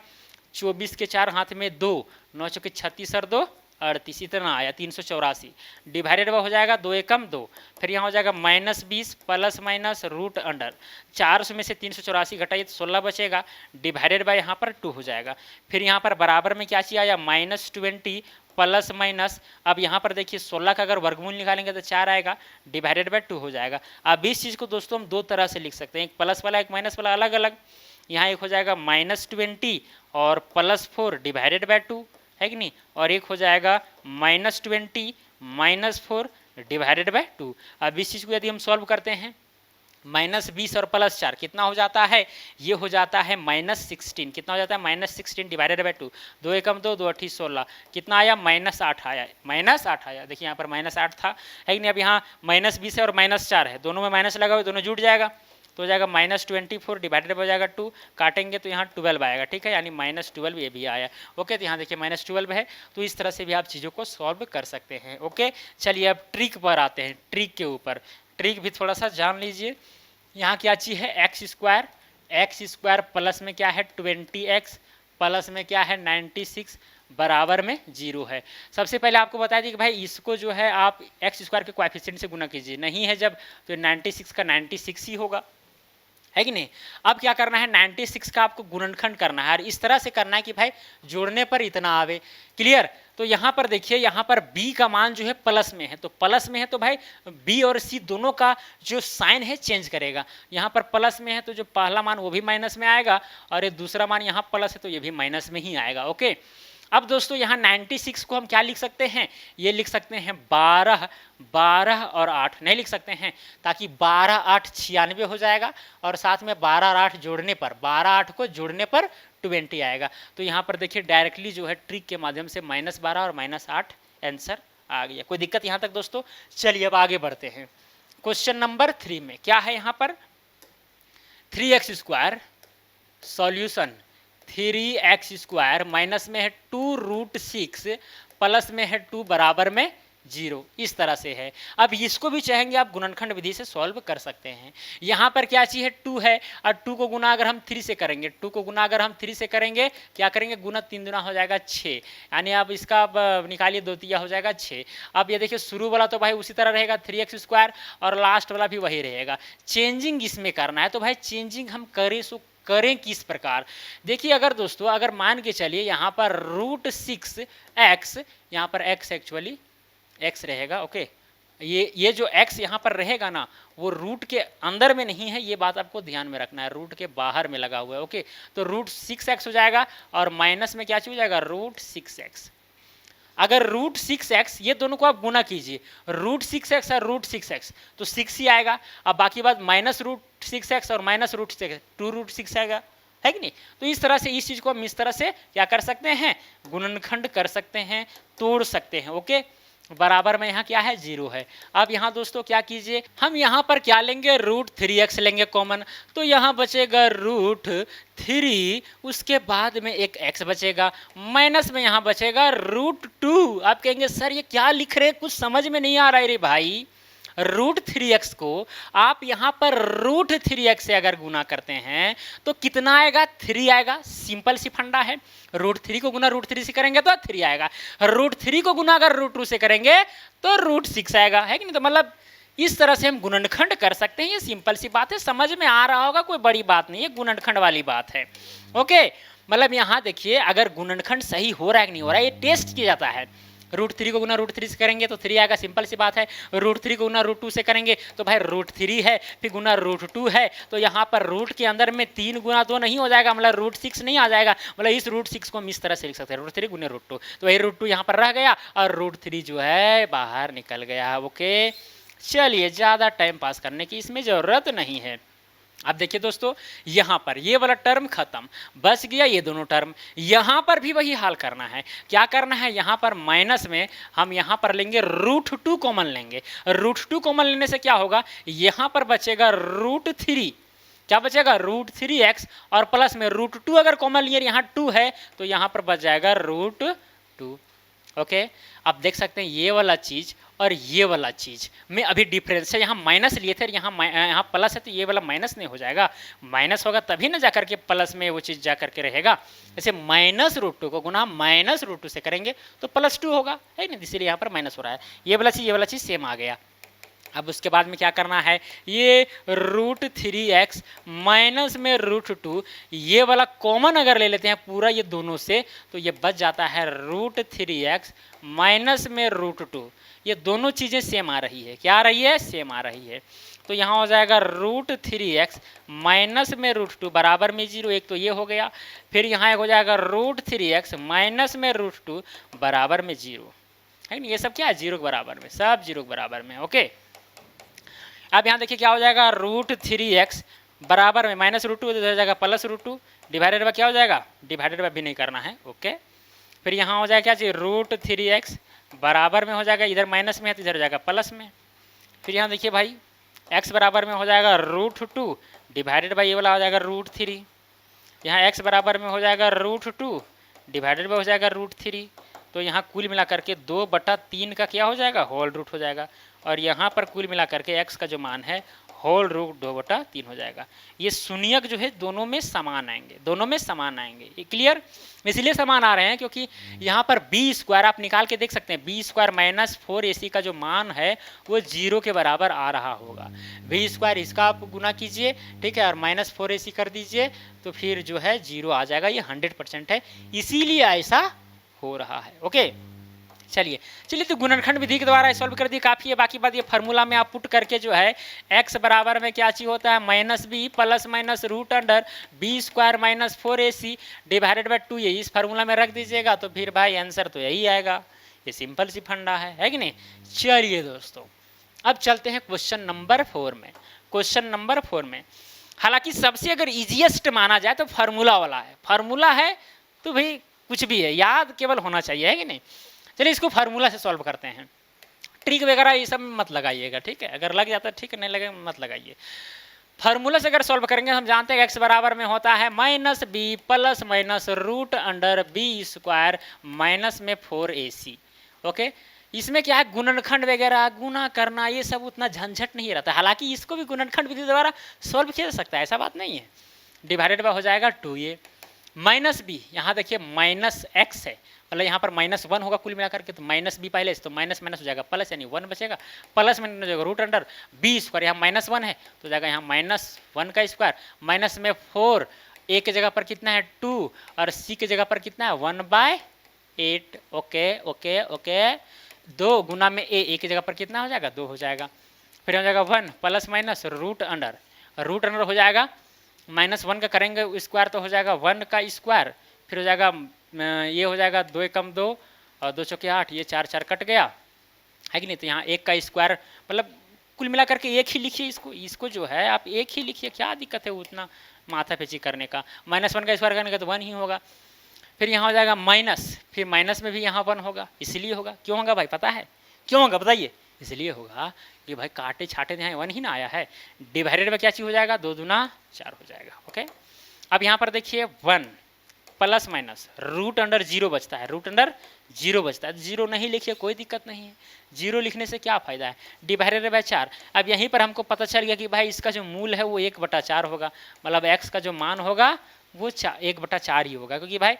24 के 4 हाथ में 2, 9 चौके 36 और 2 38, इतना आया 384 डिवाइडेड बाय हो जाएगा 2 एकम 2। फिर यहाँ हो जाएगा -20 प्लस माइनस रूट अंडर 400 में से 384 घटाइए तो 16 बचेगा डिवाइडेड बाय यहाँ पर 2 हो जाएगा। फिर यहाँ पर बराबर में क्या चीज़ आया? -20 प्लस माइनस, अब यहाँ पर देखिए 16 का अगर वर्गमूल निकालेंगे तो 4 आएगा डिवाइडेड बाय 2 हो जाएगा। अब इस चीज़ को दोस्तों हम दो तरह से लिख सकते हैं, एक प्लस वाला एक माइनस वाला अलग अलग। यहाँ एक हो जाएगा -20 और +4 डिवाइडेड बाय 2, है कि नहीं, और एक हो जाएगा -20 -4 डिवाइडेड बाय 2। अब इस चीज़ को यदि हम सॉल्व करते हैं -20 और +4 कितना हो जाता है? ये हो जाता है -16। कितना हो जाता है? -16 डिवाइडेड बाय 2, 2 एकम 2, 2 अठी 16 कितना आया? -8 आया, -8 आया। देखिए यहाँ पर -8 था, है कि नहीं। अब यहाँ -20 है और -4 है, दोनों में माइनस लगा हुआ, दोनों जुट जाएगा तो हो जाएगा -24 डिवाइडेड हो जाएगा 2, काटेंगे तो यहाँ 12 आएगा, ठीक है, यानी -12 ये भी आया। ओके, तो यहाँ देखिए -12 है। तो इस तरह से भी आप चीज़ों को सॉल्व कर सकते हैं। ओके, चलिए अब ट्रिक पर आते हैं। ट्रिक के ऊपर ट्रिक भी थोड़ा सा जान लीजिए। यहाँ क्या चीज़ है? X square x square plus में क्या है 20x प्लस में क्या है 96 बराबर में 0 है। सबसे पहले आपको बता दी कि भाई इसको जो है आप एक्स स्क्वायर के कोएफिशिएंट से गुना कीजिए, नहीं है जब तो 96 का 96 ही होगा, है कि नहीं। अब क्या करना है 96 का आपको गुणनखंड करना है और इस तरह से करना है कि भाई जोड़ने पर इतना आवे। क्लियर। तो यहाँ पर देखिए यहाँ पर b का मान जो है प्लस में है, तो प्लस में है तो भाई b और c दोनों का जो साइन है चेंज करेगा। यहाँ पर प्लस में है तो जो पहला मान वो भी माइनस में आएगा और ये दूसरा मान यहाँ प्लस है तो ये भी माइनस में ही आएगा। ओके। अब दोस्तों यहाँ 96 को हम क्या लिख सकते हैं, ये लिख सकते हैं 12 12 और 8 नहीं लिख सकते हैं, ताकि 12 8 96 हो जाएगा और साथ में 12 और 8 जोड़ने पर 12 8 को जोड़ने पर 20 आएगा। तो यहाँ पर देखिए डायरेक्टली जो है ट्रिक के माध्यम से -12 और -8 आंसर आ गया। कोई दिक्कत यहाँ तक दोस्तों। चलिए अब आगे बढ़ते हैं। क्वेश्चन नंबर 3 में क्या है, यहाँ पर 3x square solution 3x square minus में है 2√6 प्लस में है 2 बराबर में 0, इस तरह से है। अब इसको भी चाहेंगे आप गुणनखंड विधि से सॉल्व कर सकते हैं। यहाँ पर क्या चीज़ है 2 है और 2 को गुना अगर हम 3 से करेंगे, 2 को गुना अगर हम 3 से करेंगे क्या करेंगे, गुना 3 गुना हो जाएगा 6, यानी आप इसका अब निकालिए 2 तिया हो जाएगा 6। अब ये देखिए शुरू वाला तो भाई उसी तरह रहेगा 3x स्क्वायर और लास्ट वाला भी वही रहेगा। चेंजिंग इसमें करना है तो भाई चेंजिंग हम करें किस प्रकार। देखिए अगर दोस्तों अगर मान के चलिए यहाँ पर √6x, यहाँ पर x एक्चुअली x रहेगा। ओके। ये जो x यहाँ पर रहेगा ना वो रूट के अंदर में नहीं है, ये बात आपको ध्यान में रखना है, रूट के बाहर में लगा हुआ है। ओके। तो √6x हो जाएगा और माइनस में क्या चीज हो जाएगा √6x। अगर √6x ये दोनों को आप गुना कीजिए, √6x और √6x तो 6 ही आएगा। अब बाकी बात -√6x और -√6 2√6 आएगा, है कि नहीं। तो इस तरह से इस चीज को हम इस तरह से क्या कर सकते हैं, गुणनखंड कर सकते हैं, तोड़ सकते हैं। ओके। बराबर में यहाँ क्या है 0 है। अब यहाँ दोस्तों क्या कीजिए, हम यहाँ पर क्या लेंगे √3x लेंगे कॉमन, तो यहाँ बचेगा √3, उसके बाद में एक x बचेगा, माइनस में यहाँ बचेगा √2। आप कहेंगे सर ये क्या लिख रहे हैं, कुछ समझ में नहीं आ रहा है रे भाई। √3x को आप यहाँ पर √3x से अगर गुना करते हैं तो कितना आएगा, 3 आएगा। सिंपल सी फंडा है, √3 को गुना √3 से करेंगे तो 3 आएगा, √3 को गुना अगर √2 से करेंगे तो √6 आएगा, है कि नहीं। तो मतलब इस तरह से हम गुणनखंड कर सकते हैं। ये सिंपल सी बात है, समझ में आ रहा होगा, कोई बड़ी बात नहीं है, गुणनखंड वाली बात है। ओके। मतलब यहाँ देखिए अगर गुणनखंड सही हो रहा है कि नहीं हो रहा है, ये टेस्ट किया जाता है। √3 को गुना √3 से करेंगे तो 3 आएगा, सिंपल सी बात है। √3 को गुना √2 से करेंगे तो भाई √3 है, फिर गुना √2 है, तो यहाँ पर रूट के अंदर में 3 गुना 2 नहीं हो जाएगा, मतलब √6 नहीं आ जाएगा। मतलब इस √6 को हम इस तरह से लिख सकते हैं, √3 गुने √2, तो वही √2 यहाँ पर रह गया और √3 जो है बाहर निकल गया। ओके। चलिए ज़्यादा टाइम पास करने की इसमें ज़रूरत नहीं है। अब देखिए दोस्तों यहाँ पर ये वाला टर्म खत्म, बच गया ये दोनों टर्म। यहाँ पर भी वही हाल करना है। क्या करना है, यहाँ पर माइनस में हम यहाँ पर लेंगे √2 कॉमन लेंगे। √2 कॉमन लेने से क्या होगा, यहाँ पर बचेगा √3, क्या बचेगा √3x और प्लस में √2 अगर कॉमन लिए यहाँ 2 है तो यहाँ पर बच जाएगा √2। ओके। आप देख सकते हैं ये वाला चीज़ और ये वाला चीज़ में अभी डिफरेंस है। यहाँ माइनस लिए थे, यहाँ प्लस है, तो ये वाला माइनस नहीं हो जाएगा। माइनस होगा तभी ना जाकर के प्लस में वो चीज़ जा करके रहेगा। जैसे -√2 को गुना -√2 से करेंगे तो +2 होगा, है ना, इसीलिए यहाँ पर माइनस हो रहा है। ये वाला चीज़ सेम आ गया। अब उसके बाद में क्या करना है, ये √3x माइनस में √2, ये वाला कॉमन अगर ले लेते हैं पूरा ये दोनों से तो ये बच जाता है √3x माइनस में √2। ये दोनों चीज़ें सेम आ रही है, क्या आ रही है, सेम आ रही है। तो यहाँ हो जाएगा √3x माइनस में √2 बराबर में 0, एक तो ये हो गया। फिर यहाँ एक हो जाएगा √3x माइनस में √2 बराबर में 0, है ना। ये सब क्या है, 0 के बराबर में, सब 0 के बराबर में। ओके। अब यहाँ देखिए क्या हो जाएगा, √3x बराबर में -√2 हो जाएगा +√2, डिवाइडेड बाय क्या हो जाएगा, डिवाइडेड बाय भी नहीं करना है। ओके। फिर यहाँ हो जाएगा क्या चाहिए, √3x बराबर में हो जाएगा, इधर माइनस में है तो इधर हो जाएगा प्लस में। फिर यहाँ देखिए भाई x बराबर में हो जाएगा √2 डिवाइडेड बाय ये वाला हो जाएगा √3। यहाँ x बराबर में हो जाएगा √2 डिवाइडेड बाय हो जाएगा √3। तो यहाँ कुल मिला करके 2/3 का क्या हो जाएगा, होल रूट हो जाएगा। और यहाँ पर कुल मिला करके x का जो मान है होल रूट 2/3 हो जाएगा। ये शून्यक जो है दोनों में समान आएंगे, दोनों में समान आएंगे। ये क्लियर? इसलिए समान आ रहे हैं क्योंकि यहाँ पर बी स्क्वायर आप निकाल के देख सकते हैं, बी स्क्वायर माइनस 4ac का जो मान है वो 0 के बराबर आ रहा होगा। बी स्क्वायर इसका आप गुना कीजिए, ठीक है, और माइनस 4ac कर दीजिए तो फिर जो है 0 आ जाएगा। ये 100% है, इसीलिए ऐसा हो रहा है। ओके, चलिए तो गुणनखंड विधि के द्वारा सॉल्व कर दिए, काफ़ी है। बाकी बात ये फार्मूला में आप पुट करके जो है x बराबर में क्या चीज़ होता है, minus b plus minus root under b square minus 4ac divided by 2a, इस फार्मूला में रख दीजिएगा तो फिर भाई आंसर तो यही आएगा। ये सिंपल सी फंडा है कि नहीं। चलिए दोस्तों, अब चलते हैं क्वेश्चन नंबर 4 में। क्वेश्चन नंबर 4 में हालांकि सबसे अगर इजीएस्ट माना जाए तो फार्मूला वाला है। फार्मूला है तो भाई कुछ भी है, याद केवल होना चाहिए, है कि नहीं। चलिए इसको फार्मूला से सॉल्व करते हैं। ट्रिक वगैरह ये सब मत लगाइएगा, ठीक है, अगर लग जाता है ठीक है, नहीं लगे मत लगाइए। फार्मूला से अगर सॉल्व करेंगे हम जानते हैं x बराबर में होता है minus b plus minus root under b square minus में 4ac। ओके, इसमें क्या है, गुणनखंड वगैरह गुना करना ये सब उतना झंझट नहीं रहता। हालांकि इसको भी गुणनखंड विधि द्वारा सॉल्व किया जा सकता है, ऐसा बात नहीं है। डिवाइडेड बाय हो जाएगा 2a माइनस बी, यहाँ देखिए माइनस x है, मतलब यहाँ पर -1 होगा कुल मिलाकर के, तो माइनस बी पहले तो माइनस माइनस हो जाएगा प्लस, यानी 1 बचेगा, प्लस में हो जाएगा रूट अंडर बी स्क्वायर, यहाँ -1 है तो जाएगा यहाँ -1 का स्क्वायर, माइनस में 4, ए के जगह पर कितना है 2 और सी के जगह पर कितना है 1/8। ओके ओके ओके, 2 गुना में ए की जगह पर कितना हो जाएगा 2 हो जाएगा, फिर हो जाएगा 1 प्लस माइनस रूट अंडर हो जाएगा -1 का करेंगे स्क्वायर तो हो जाएगा 1 का स्क्वायर, फिर हो जाएगा ये हो जाएगा 2 एकम 2 और 2 चौके 8, ये 4 4 कट गया, है कि नहीं। तो यहाँ 1 का स्क्वायर, मतलब कुल मिला करके 1 ही लिखिए, इसको जो है आप 1 ही लिखिए, क्या दिक्कत है उतना माथा पेची करने का। -1 का स्क्वायर करने का तो 1 ही होगा, फिर यहाँ हो जाएगा माइनस, फिर माइनस में भी यहाँ 1 होगा, इसलिए होगा। क्यों होगा भाई, पता है क्यों होगा, बताइए। इसलिए होगा कि भाई काटे छाटे यहाँ 1 ही ना आया है। डिवाइडेड में क्या चीज़ हो जाएगा 2 दूना 4 हो जाएगा। ओके, अब यहाँ पर देखिए 1 प्लस माइनस रूट अंडर 0 बचता है, रूट अंडर 0 बचता है, 0 नहीं लिखिए कोई दिक्कत नहीं है, 0 लिखने से क्या फ़ायदा है। डिवाइडेड बाय 4, अब यहीं पर हमको पता चल गया कि भाई इसका जो मूल है वो 1/4 होगा, मतलब x का जो मान होगा वो 1/4 ही होगा, क्योंकि भाई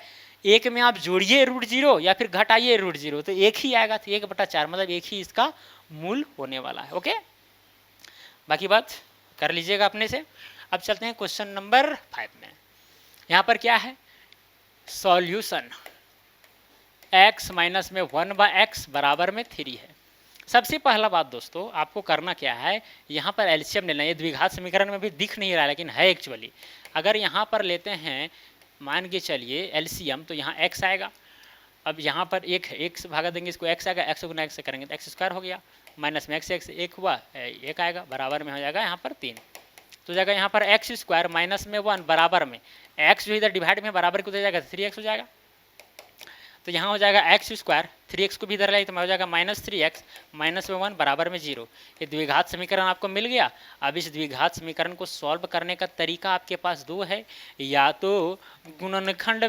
1 में आप जोड़िए रूट 0 या फिर घटाइए रूट 0 तो 1 ही आएगा, तो 1/4 मतलब 1 ही इसका मूल होने वाला है। ओके, बाकी बात कर लीजिएगा अपने से। अब चलते हैं क्वेश्चन नंबर 5 में। यहाँ पर क्या है, सॉल्यूशन x माइनस में 1/x बराबर में 3 है। सबसे पहला बात दोस्तों आपको करना क्या है, यहाँ पर एलसीएम लेना। ये द्विघात समीकरण में भी दिख नहीं रहा है लेकिन है एक्चुअली। अगर यहाँ पर लेते हैं मान के चलिए एलसीएम, तो यहाँ x आएगा। अब यहाँ पर एक से भागा देंगे इसको, x आएगा, x गुना x से करेंगे तो x स्क्वायर हो गया, माइनस में x 1 हुआ 1 आएगा, बराबर में हो जाएगा यहाँ पर 3, तो जाएगा यहाँ पर x स्क्वायर माइनस में 1 बराबर में x जो इधर डिवाइड में बराबर को दे जाएगा 3x हो जाएगा, तो यहाँ हो जाएगा x स्क्वायर, 3x को भी इधर लाई तो हो जाएगा -3x माइनस में 1 बराबर में 0। ये द्विघात समीकरण आपको मिल गया। अब इस द्विघात समीकरण को सॉल्व करने का तरीका आपके पास 2 है, या तो गुणनखंड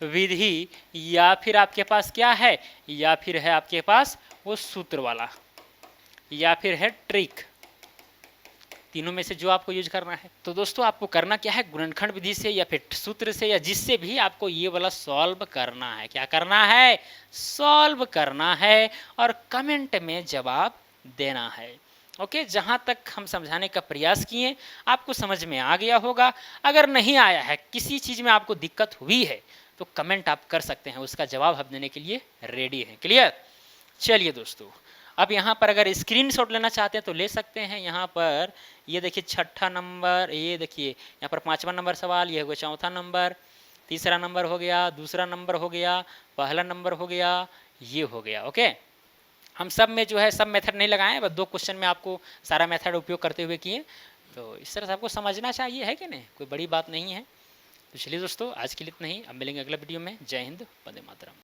विधि या फिर आपके पास क्या है, या फिर है आपके पास वो सूत्र वाला, या फिर है ट्रिक, तीनों में से जो आपको यूज करना है। तो दोस्तों आपको करना क्या है, गुणनखंड विधि से या फिर सूत्र से या जिससे भी आपको ये वाला सॉल्व करना है। क्या करना है, सॉल्व करना है और कमेंट में जवाब देना है। ओके, जहाँ तक हम समझाने का प्रयास किए आपको समझ में आ गया होगा। अगर नहीं आया है, किसी चीज़ में आपको दिक्कत हुई है तो कमेंट आप कर सकते हैं, उसका जवाब हम देने के लिए रेडी हैं। क्लियर। चलिए दोस्तों, अब यहाँ पर अगर स्क्रीनशॉट लेना चाहते हैं तो ले सकते हैं। यहाँ पर ये देखिए 6ठा नंबर, ये देखिए यहाँ पर 5वां नंबर सवाल, ये हो गया 4था नंबर, 3रा नंबर हो गया, 2रा नंबर हो गया, पहला नंबर हो गया, ये हो गया। ओके, हम सब में जो है सब मेथड नहीं लगाए, बस 2 क्वेश्चन में आपको सारा मेथड उपयोग करते हुए किए, तो इस तरह से आपको समझना चाहिए, है कि नहीं, कोई बड़ी बात नहीं है। तो चलिए दोस्तों आज के लिए इतना ही, अब मिलेंगे अगला वीडियो में। जय हिंद, वंदे मातरम।